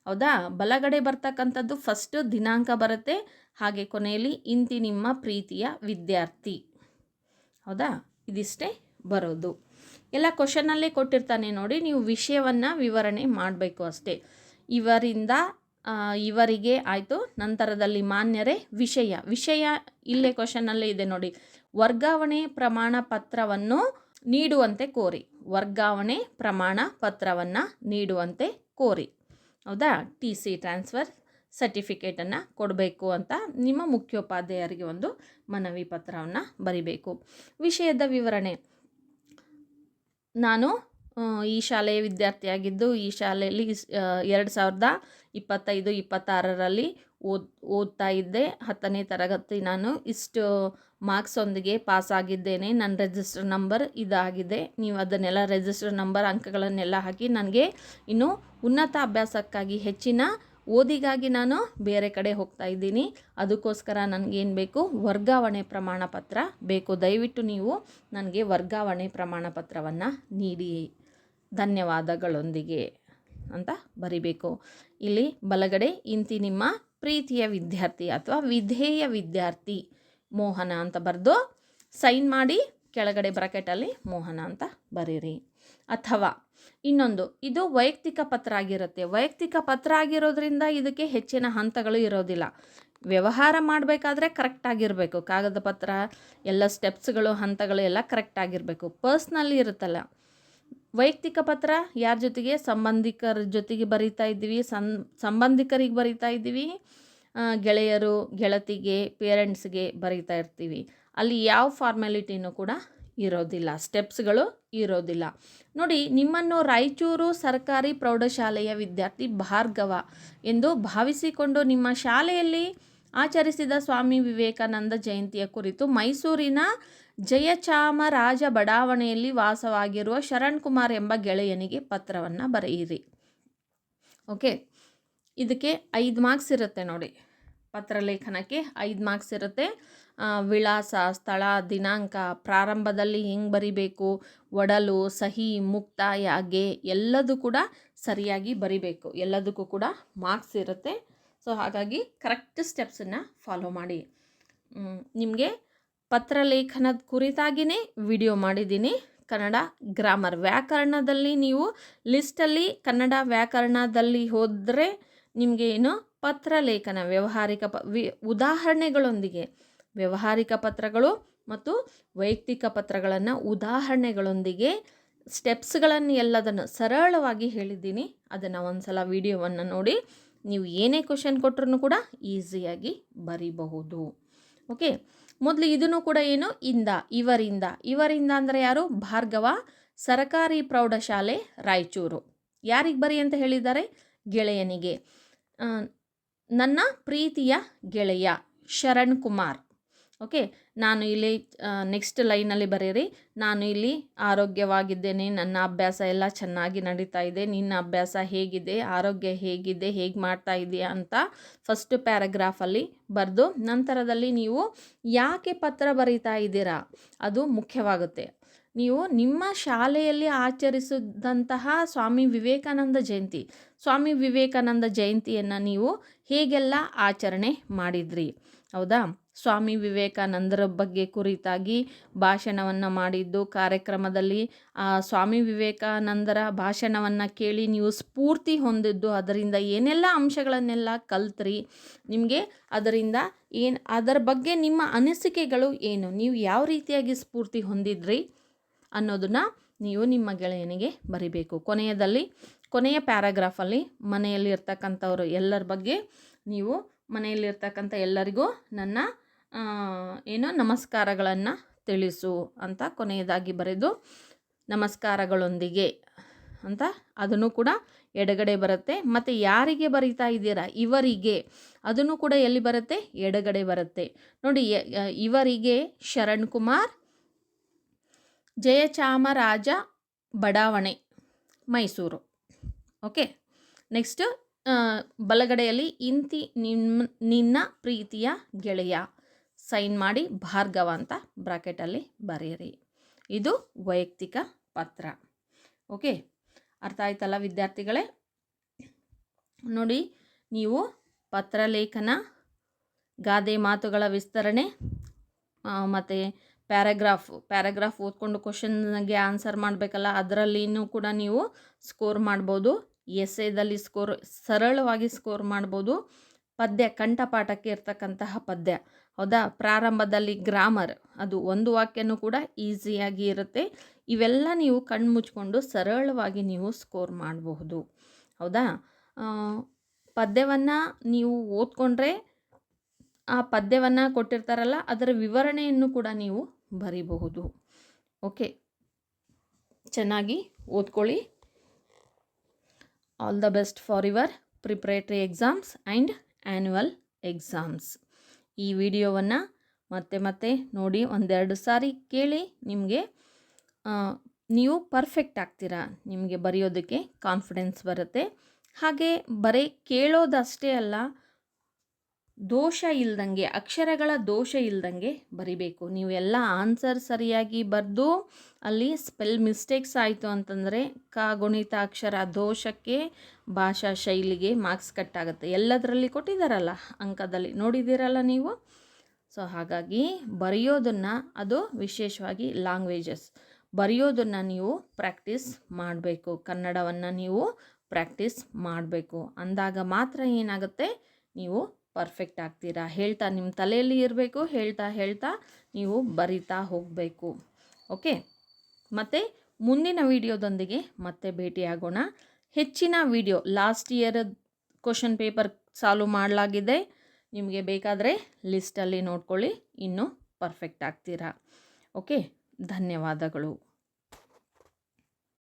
ಹೌದಾ? ಬಲಗಡೆ ಬರ್ತಕ್ಕಂಥದ್ದು ಫಸ್ಟು ದಿನಾಂಕ ಬರುತ್ತೆ, ಹಾಗೆ ಕೊನೆಯಲ್ಲಿ ಇಂತಿ ನಿಮ್ಮ ಪ್ರೀತಿಯ ವಿದ್ಯಾರ್ಥಿ. ಹೌದಾ? ಇದಿಷ್ಟೇ ಬರೋದು. ಎಲ್ಲ ಕ್ವಶನಲ್ಲೇ ಕೊಟ್ಟಿರ್ತಾನೆ ನೋಡಿ, ನೀವು ವಿಷಯವನ್ನು ವಿವರಣೆ ಮಾಡಬೇಕು ಅಷ್ಟೇ. ಇವರಿಂದ ಇವರಿಗೆ ಆಯಿತು, ನಂತರದಲ್ಲಿ ಮಾನ್ಯರೇ, ವಿಷಯ ಇಲ್ಲೇ ಕ್ವಶನಲ್ಲೇ ಇದೆ ನೋಡಿ, ವರ್ಗಾವಣೆ ಪ್ರಮಾಣ ಪತ್ರವನ್ನು ನೀಡುವಂತೆ ಕೋರಿ, ವರ್ಗಾವಣೆ ಪ್ರಮಾಣ ಪತ್ರವನ್ನು ನೀಡುವಂತೆ ಕೋರಿ. ಹೌದಾ? TC ಟ್ರಾನ್ಸ್ಫರ್ ಸರ್ಟಿಫಿಕೇಟನ್ನು ಕೊಡಬೇಕು ಅಂತ ನಿಮ್ಮ ಮುಖ್ಯೋಪಾಧ್ಯಾಯರಿಗೆ ಒಂದು ಮನವಿ ಪತ್ರವನ್ನು ಬರಿಬೇಕು. ವಿಷಯದ ವಿವರಣೆ, ನಾನು ಈ ಶಾಲೆಯ ವಿದ್ಯಾರ್ಥಿಯಾಗಿದ್ದು ಈ ಶಾಲೆಯಲ್ಲಿ 2025-26ರಲ್ಲಿ ಓದ್ತಾ ಇದ್ದೆ. 10ನೇ ತರಗತಿ ನಾನು ಇಷ್ಟು ಮಾರ್ಕ್ಸೊಂದಿಗೆ ಪಾಸಾಗಿದ್ದೇನೆ. ನನ್ನ ರಿಜಿಸ್ಟರ್ ನಂಬರ್ ಇದಾಗಿದೆ. ನೀವು ಅದನ್ನೆಲ್ಲ ರಿಜಿಸ್ಟರ್ ನಂಬರ್ ಅಂಕಗಳನ್ನೆಲ್ಲ ಹಾಕಿ, ನನಗೆ ಇನ್ನು ಉನ್ನತ ಅಭ್ಯಾಸಕ್ಕಾಗಿ ಹೆಚ್ಚಿನ ಓದಿಗಾಗಿ ನಾನು ಬೇರೆ ಕಡೆ ಹೋಗ್ತಾ ಇದ್ದೀನಿ. ಅದಕ್ಕೋಸ್ಕರ ನನಗೇನು ಬೇಕು? ವರ್ಗಾವಣೆ ಪ್ರಮಾಣ ಪತ್ರ ಬೇಕು. ದಯವಿಟ್ಟು ನೀವು ನನಗೆ ವರ್ಗಾವಣೆ ಪ್ರಮಾಣ ಪತ್ರವನ್ನು ನೀಡಿ, ಧನ್ಯವಾದಗಳೊಂದಿಗೆ ಅಂತ ಬರಿಬೇಕು. ಇಲ್ಲಿ ಬಲಗಡೆ ಇಂತಿ ನಿಮ್ಮ ಪ್ರೀತಿಯ ವಿದ್ಯಾರ್ಥಿ ಅಥವಾ ವಿಧೇಯ ವಿದ್ಯಾರ್ಥಿ ಮೋಹನ ಅಂತ ಬರೆದು ಸೈನ್ ಮಾಡಿ ಕೆಳಗಡೆ ಬ್ರಾಕೆಟಲ್ಲಿ ಮೋಹನ ಅಂತ ಬರೀರಿ. ಅಥವಾ ಇನ್ನೊಂದು, ಇದು ವೈಯಕ್ತಿಕ ಪತ್ರ ಆಗಿರುತ್ತೆ. ವೈಯಕ್ತಿಕ ಪತ್ರ ಆಗಿರೋದ್ರಿಂದ ಇದಕ್ಕೆ ಹೆಚ್ಚಿನ ಹಂತಗಳು ಇರೋದಿಲ್ಲ. ವ್ಯವಹಾರ ಮಾಡಬೇಕಾದ್ರೆ ಕರೆಕ್ಟಾಗಿರಬೇಕು. ಕಾಗದ ಪತ್ರ ಎಲ್ಲ ಸ್ಟೆಪ್ಸ್ಗಳು, ಹಂತಗಳು ಎಲ್ಲ ಕರೆಕ್ಟಾಗಿರಬೇಕು. ಪರ್ಸ್ನಲ್ಲಿ ಇರುತ್ತಲ್ಲ. ವೈಯಕ್ತಿಕ ಪತ್ರ ಯಾರ ಜೊತೆಗೆ? ಸಂಬಂಧಿಕರ ಜೊತೆಗೆ ಬರಿತಾ ಇದ್ದೀವಿ, ಸಂಬಂಧಿಕರಿಗೆ ಬರಿತಾ ಇದ್ದೀವಿ, ಗೆಳೆಯರು, ಗೆಳತಿಗೆ, ಪೇರೆಂಟ್ಸ್ಗೆ ಬರಿತಾ ಇರ್ತೀವಿ. ಅಲ್ಲಿ ಯಾವ ಫಾರ್ಮ್ಯಾಲಿಟಿನೂ ಕೂಡ ಇರೋದಿಲ್ಲ, ಸ್ಟೆಪ್ಸ್ಗಳು ಇರೋದಿಲ್ಲ. ನೋಡಿ, ನಿಮ್ಮನ್ನು ರಾಯಚೂರು ಸರ್ಕಾರಿ ಪ್ರೌಢಶಾಲೆಯ ವಿದ್ಯಾರ್ಥಿ ಭಾರ್ಗವ ಎಂದು ಭಾವಿಸಿಕೊಂಡು ನಿಮ್ಮ ಶಾಲೆಯಲ್ಲಿ ಆಚರಿಸಿದ ಸ್ವಾಮಿ ವಿವೇಕಾನಂದ ಜಯಂತಿಯ ಕುರಿತು ಮೈಸೂರಿನ ಜಯಚಾಮರಾಜ ಬಡಾವಣೆಯಲ್ಲಿ ವಾಸವಾಗಿರುವ ಶರಣ್ ಕುಮಾರ್ ಎಂಬ ಗೆಳೆಯನಿಗೆ ಪತ್ರವನ್ನು ಬರೆಯಿರಿ. ಓಕೆ, ಇದಕ್ಕೆ 5 ಮಾರ್ಕ್ಸ್ ಇರುತ್ತೆ ನೋಡಿ. ಪತ್ರಲೇಖನಕ್ಕೆ 5 ಮಾರ್ಕ್ಸ್ ಇರುತ್ತೆ. ವಿಳಾಸ, ಸ್ಥಳ, ದಿನಾಂಕ, ಪ್ರಾರಂಭದಲ್ಲಿ ಹೆಂಗೆ ಬರಿಬೇಕು, ಒಡಲು, ಸಹಿ, ಮುಕ್ತಾಯ, ಗೆ ಎಲ್ಲದೂ ಕೂಡ ಸರಿಯಾಗಿ ಬರಿಬೇಕು. ಎಲ್ಲದಕ್ಕೂ ಕೂಡ ಮಾರ್ಕ್ಸ್ ಇರುತ್ತೆ. ಸೊ ಹಾಗಾಗಿ ಕರೆಕ್ಟ್ ಸ್ಟೆಪ್ಸನ್ನು ಫಾಲೋ ಮಾಡಿ. ನಿಮಗೆ ಪತ್ರಲೇಖನದ ಕುರಿತಾಗಿಯೇ ವಿಡಿಯೋ ಮಾಡಿದ್ದೀನಿ. ಕನ್ನಡ ಗ್ರಾಮರ್, ವ್ಯಾಕರಣದಲ್ಲಿ ನೀವು ಲಿಸ್ಟಲ್ಲಿ ಕನ್ನಡ ವ್ಯಾಕರಣದಲ್ಲಿ ಹೋದರೆ ನಿಮಗೆ ಏನು ಪತ್ರಲೇಖನ ವ್ಯಾವಹಾರಿಕ ಉದಾಹರಣೆಗಳೊಂದಿಗೆ, ವ್ಯಾವಹಾರಿಕ ಪತ್ರಗಳು ಮತ್ತು ವೈಯಕ್ತಿಕ ಪತ್ರಗಳನ್ನು ಉದಾಹರಣೆಗಳೊಂದಿಗೆ ಸ್ಟೆಪ್ಸ್ಗಳನ್ನು ಎಲ್ಲದನ್ನು ಸರಳವಾಗಿ ಹೇಳಿದ್ದೀನಿ. ಅದನ್ನು ಒಂದು ಸಲ ವಿಡಿಯೋವನ್ನು ನೋಡಿ ನೀವು ಏನೇ ಕ್ವಶನ್ ಕೊಟ್ಟರೂ ಕೂಡ ಈಸಿಯಾಗಿ ಬರೀಬಹುದು. ಓಕೆ, ಮೊದಲು ಇದನ್ನು ಕೂಡ ಏನು ಇವರಿಂದ ಅಂದರೆ ಯಾರು? ಭಾರ್ಗವ, ಸರಕಾರಿ ಪ್ರೌಢಶಾಲೆ ರಾಯಚೂರು. ಯಾರಿಗೆ ಬರಿ ಅಂತ ಹೇಳಿದ್ದಾರೆ? ಗೆಳೆಯನಿಗೆ. ನನ್ನ ಪ್ರೀತಿಯ ಗೆಳೆಯ ಶರಣ್ ಕುಮಾರ್. ಓಕೆ, ನಾನು ಇಲ್ಲಿ ನೆಕ್ಸ್ಟ್ ಲೈನಲ್ಲಿ ಬರೀರಿ, ನಾನು ಇಲ್ಲಿ ಆರೋಗ್ಯವಾಗಿದ್ದೇನೆ, ನನ್ನ ಅಭ್ಯಾಸ ಎಲ್ಲ ಚೆನ್ನಾಗಿ ನಡೀತಾ ಇದೆ, ನಿನ್ನ ಅಭ್ಯಾಸ ಹೇಗಿದೆ, ಆರೋಗ್ಯ ಹೇಗಿದೆ, ಹೇಗೆ ಮಾಡ್ತಾ ಇದೆಯಾ ಅಂತ ಫಸ್ಟ್ ಪ್ಯಾರಾಗ್ರಾಫಲ್ಲಿ ಬರೆದು ನಂತರದಲ್ಲಿ ನೀವು ಯಾಕೆ ಪತ್ರ ಬರೀತಾ ಇದ್ದೀರಾ ಅದು ಮುಖ್ಯವಾಗುತ್ತೆ. ನೀವು ನಿಮ್ಮ ಶಾಲೆಯಲ್ಲಿ ಆಚರಿಸಿದಂತಹ ಸ್ವಾಮಿ ವಿವೇಕಾನಂದ ಜಯಂತಿಯನ್ನು ನೀವು ಹೇಗೆಲ್ಲ ಆಚರಣೆ ಮಾಡಿದ್ರಿ, ಹೌದಾ? ಸ್ವಾಮಿ ವಿವೇಕಾನಂದರ ಬಗ್ಗೆ ಕುರಿತಾಗಿ ಭಾಷಣವನ್ನು ಮಾಡಿದ್ದು, ಕಾರ್ಯಕ್ರಮದಲ್ಲಿ ಸ್ವಾಮಿ ವಿವೇಕಾನಂದರ ಭಾಷಣವನ್ನು ಕೇಳಿ ನೀವು ಸ್ಫೂರ್ತಿ ಹೊಂದಿದ್ದು, ಅದರಿಂದ ಏನೆಲ್ಲ ಅಂಶಗಳನ್ನೆಲ್ಲ ಕಲ್ತ್ರಿ, ನಿಮಗೆ ಅದರಿಂದ ಅದರ ಬಗ್ಗೆ ನಿಮ್ಮ ಅನಿಸಿಕೆಗಳು ಏನು, ನೀವು ಯಾವ ರೀತಿಯಾಗಿ ಸ್ಫೂರ್ತಿ ಹೊಂದಿದ್ರಿ ಅನ್ನೋದನ್ನು ನೀವು ನಿಮ್ಮ ಗೆಳೆಯನಿಗೆ ಬರಿಬೇಕು. ಕೊನೆಯ ಪ್ಯಾರಾಗ್ರಾಫಲ್ಲಿ ಮನೆಯಲ್ಲಿ ಇರ್ತಕ್ಕಂಥವ್ರು ಎಲ್ಲರ ಬಗ್ಗೆ ನೀವು ಮನೆಯಲ್ಲಿರ್ತಕ್ಕಂಥ ಎಲ್ಲರಿಗೂ ನನ್ನ ನಮಸ್ಕಾರಗಳನ್ನು ತಿಳಿಸು ಅಂತ ಕೊನೆಯದಾಗಿ ಬರೆದು ನಮಸ್ಕಾರಗಳೊಂದಿಗೆ ಅಂತ ಅದನ್ನು ಕೂಡ ಎಡಗಡೆ ಬರುತ್ತೆ. ಮತ್ತು ಯಾರಿಗೆ ಬರೀತಾ ಇದ್ದೀರಾ, ಇವರಿಗೆ, ಅದನ್ನು ಕೂಡ ಎಲ್ಲಿ ಬರುತ್ತೆ, ಎಡಗಡೆ ಬರುತ್ತೆ ನೋಡಿ. ಇವರಿಗೆ ಶರಣ್ ಕುಮಾರ್, ಜಯಚಾಮರಾಜ ಬಡಾವಣೆ, ಮೈಸೂರು. ಓಕೆ, ನೆಕ್ಸ್ಟ್ ಬಲಗಡೆಯಲ್ಲಿ ಇಂತಿ ನಿನ್ನ ಪ್ರೀತಿಯ ಗೆಳೆಯ, ಸೈನ್ ಮಾಡಿ ಭಾರ್ಗವ ಅಂತ ಬ್ರಾಕೆಟಲ್ಲಿ ಬರೆಯಿರಿ. ಇದು ವೈಯಕ್ತಿಕ ಪತ್ರ. ಓಕೆ, ಅರ್ಥ ಆಯ್ತಲ್ಲ ವಿದ್ಯಾರ್ಥಿಗಳೇ? ನೋಡಿ, ನೀವು ಪತ್ರಲೇಖನ, ಗಾದೆ ಮಾತುಗಳ ವಿಸ್ತರಣೆ ಮತ್ತು ಪ್ಯಾರಾಗ್ರಾಫ್ ಓದ್ಕೊಂಡು ಕ್ವಶನ್ಗೆ ಆನ್ಸರ್ ಮಾಡಬೇಕಲ್ಲ, ಅದರಲ್ಲಿನೂ ಕೂಡ ನೀವು ಸ್ಕೋರ್ ಮಾಡ್ಬೋದು. ಎಸ್ಸೇದಲ್ಲಿ ಸರಳವಾಗಿ ಸ್ಕೋರ್ ಮಾಡ್ಬೋದು. ಪದ್ಯ, ಕಂಠಪಾಠಕ್ಕೆ ಇರ್ತಕ್ಕಂತಹ ಪದ್ಯ, ಹೌದಾ? ಪ್ರಾರಂಭದಲ್ಲಿ ಗ್ರಾಮರ್, ಅದು ಒಂದು ವಾಕ್ಯನೂ ಕೂಡ ಈಸಿಯಾಗಿ ಇರುತ್ತೆ. ಇವೆಲ್ಲ ನೀವು ಕಣ್ಣು ಮುಚ್ಕೊಂಡು ಸರಳವಾಗಿ ನೀವು ಸ್ಕೋರ್ ಮಾಡಬಹುದು, ಹೌದಾ? ಪದ್ಯವನ್ನು ನೀವು ಓದ್ಕೊಂಡ್ರೆ ಆ ಪದ್ಯವನ್ನು ಕೊಟ್ಟಿರ್ತಾರಲ್ಲ ಅದರ ವಿವರಣೆಯನ್ನು ಕೂಡ ನೀವು ಬರೀಬಹುದು. ಓಕೆ, ಚೆನ್ನಾಗಿ ಓದ್ಕೊಳ್ಳಿ. All the best for your preparatory exams and annual exams. ಈ ವಿಡಿಯೋವನ್ನು ಮತ್ತೆ ನೋಡಿ, ಒಂದೆರಡು ಸಾರಿ ಕೇಳಿ. ನಿಮಗೆ ನೀವು ಪರ್ಫೆಕ್ಟ್ ಆಗ್ತೀರಾ, ನಿಮಗೆ ಬರೆಯೋದಕ್ಕೆ ಕಾನ್ಫಿಡೆನ್ಸ್ ಬರುತ್ತೆ. ಹಾಗೆ ಬರೀ ಕೇಳೋದಷ್ಟೇ ಅಲ್ಲ, ದೋಷ ಇಲ್ದಂಗೆ, ಅಕ್ಷರಗಳ ದೋಷ ಇಲ್ದಂಗೆ ಬರಿಬೇಕು. ನೀವು ಎಲ್ಲ ಆನ್ಸರ್ ಸರಿಯಾಗಿ ಬರೆದು ಅಲ್ಲಿ ಸ್ಪೆಲ್ ಮಿಸ್ಟೇಕ್ಸ್ ಆಯಿತು ಅಂತಂದರೆ ಗುಣಿತ ಅಕ್ಷರ ದೋಷಕ್ಕೆ, ಭಾಷಾ ಶೈಲಿಗೆ ಮಾರ್ಕ್ಸ್ ಕಟ್ ಆಗುತ್ತೆ. ಎಲ್ಲದರಲ್ಲಿ ಕೊಟ್ಟಿದ್ದಾರಲ್ಲ ಅಂಕದಲ್ಲಿ, ನೋಡಿದ್ದೀರಲ್ಲ ನೀವು. ಸೊ ಹಾಗಾಗಿ ಬರೆಯೋದನ್ನು, ಅದು ವಿಶೇಷವಾಗಿ ಲ್ಯಾಂಗ್ವೇಜಸ್ ಬರೆಯೋದನ್ನು ನೀವು ಪ್ರಾಕ್ಟೀಸ್ ಮಾಡಬೇಕು. ಕನ್ನಡವನ್ನು ನೀವು ಪ್ರಾಕ್ಟೀಸ್ ಮಾಡಬೇಕು. ಅಂದಾಗ ಮಾತ್ರ ಏನಾಗುತ್ತೆ, ನೀವು ಪರ್ಫೆಕ್ಟ್ ಆಗ್ತೀರಾ. ನಿಮ್ಮ ತಲೆಯಲ್ಲಿ ಇರಬೇಕು, ಹೇಳ್ತಾ ನೀವು ಬರಿತಾ ಹೋಗಬೇಕು. ಓಕೆ, ಮತ್ತು ಮುಂದಿನ ವಿಡಿಯೋದೊಂದಿಗೆ ಮತ್ತೆ ಭೇಟಿಯಾಗೋಣ. ಹೆಚ್ಚಿನ video, last year question paper solve ಮಾಡಲಾಗಿದೆ, ನಿಮಗೆ ಬೇಕಾದರೆ ಲಿಸ್ಟಲ್ಲಿ ನೋಡ್ಕೊಳ್ಳಿ, ಇನ್ನೂ ಪರ್ಫೆಕ್ಟ್ ಆಗ್ತೀರಾ. ಓಕೆ, ಧನ್ಯವಾದಗಳು.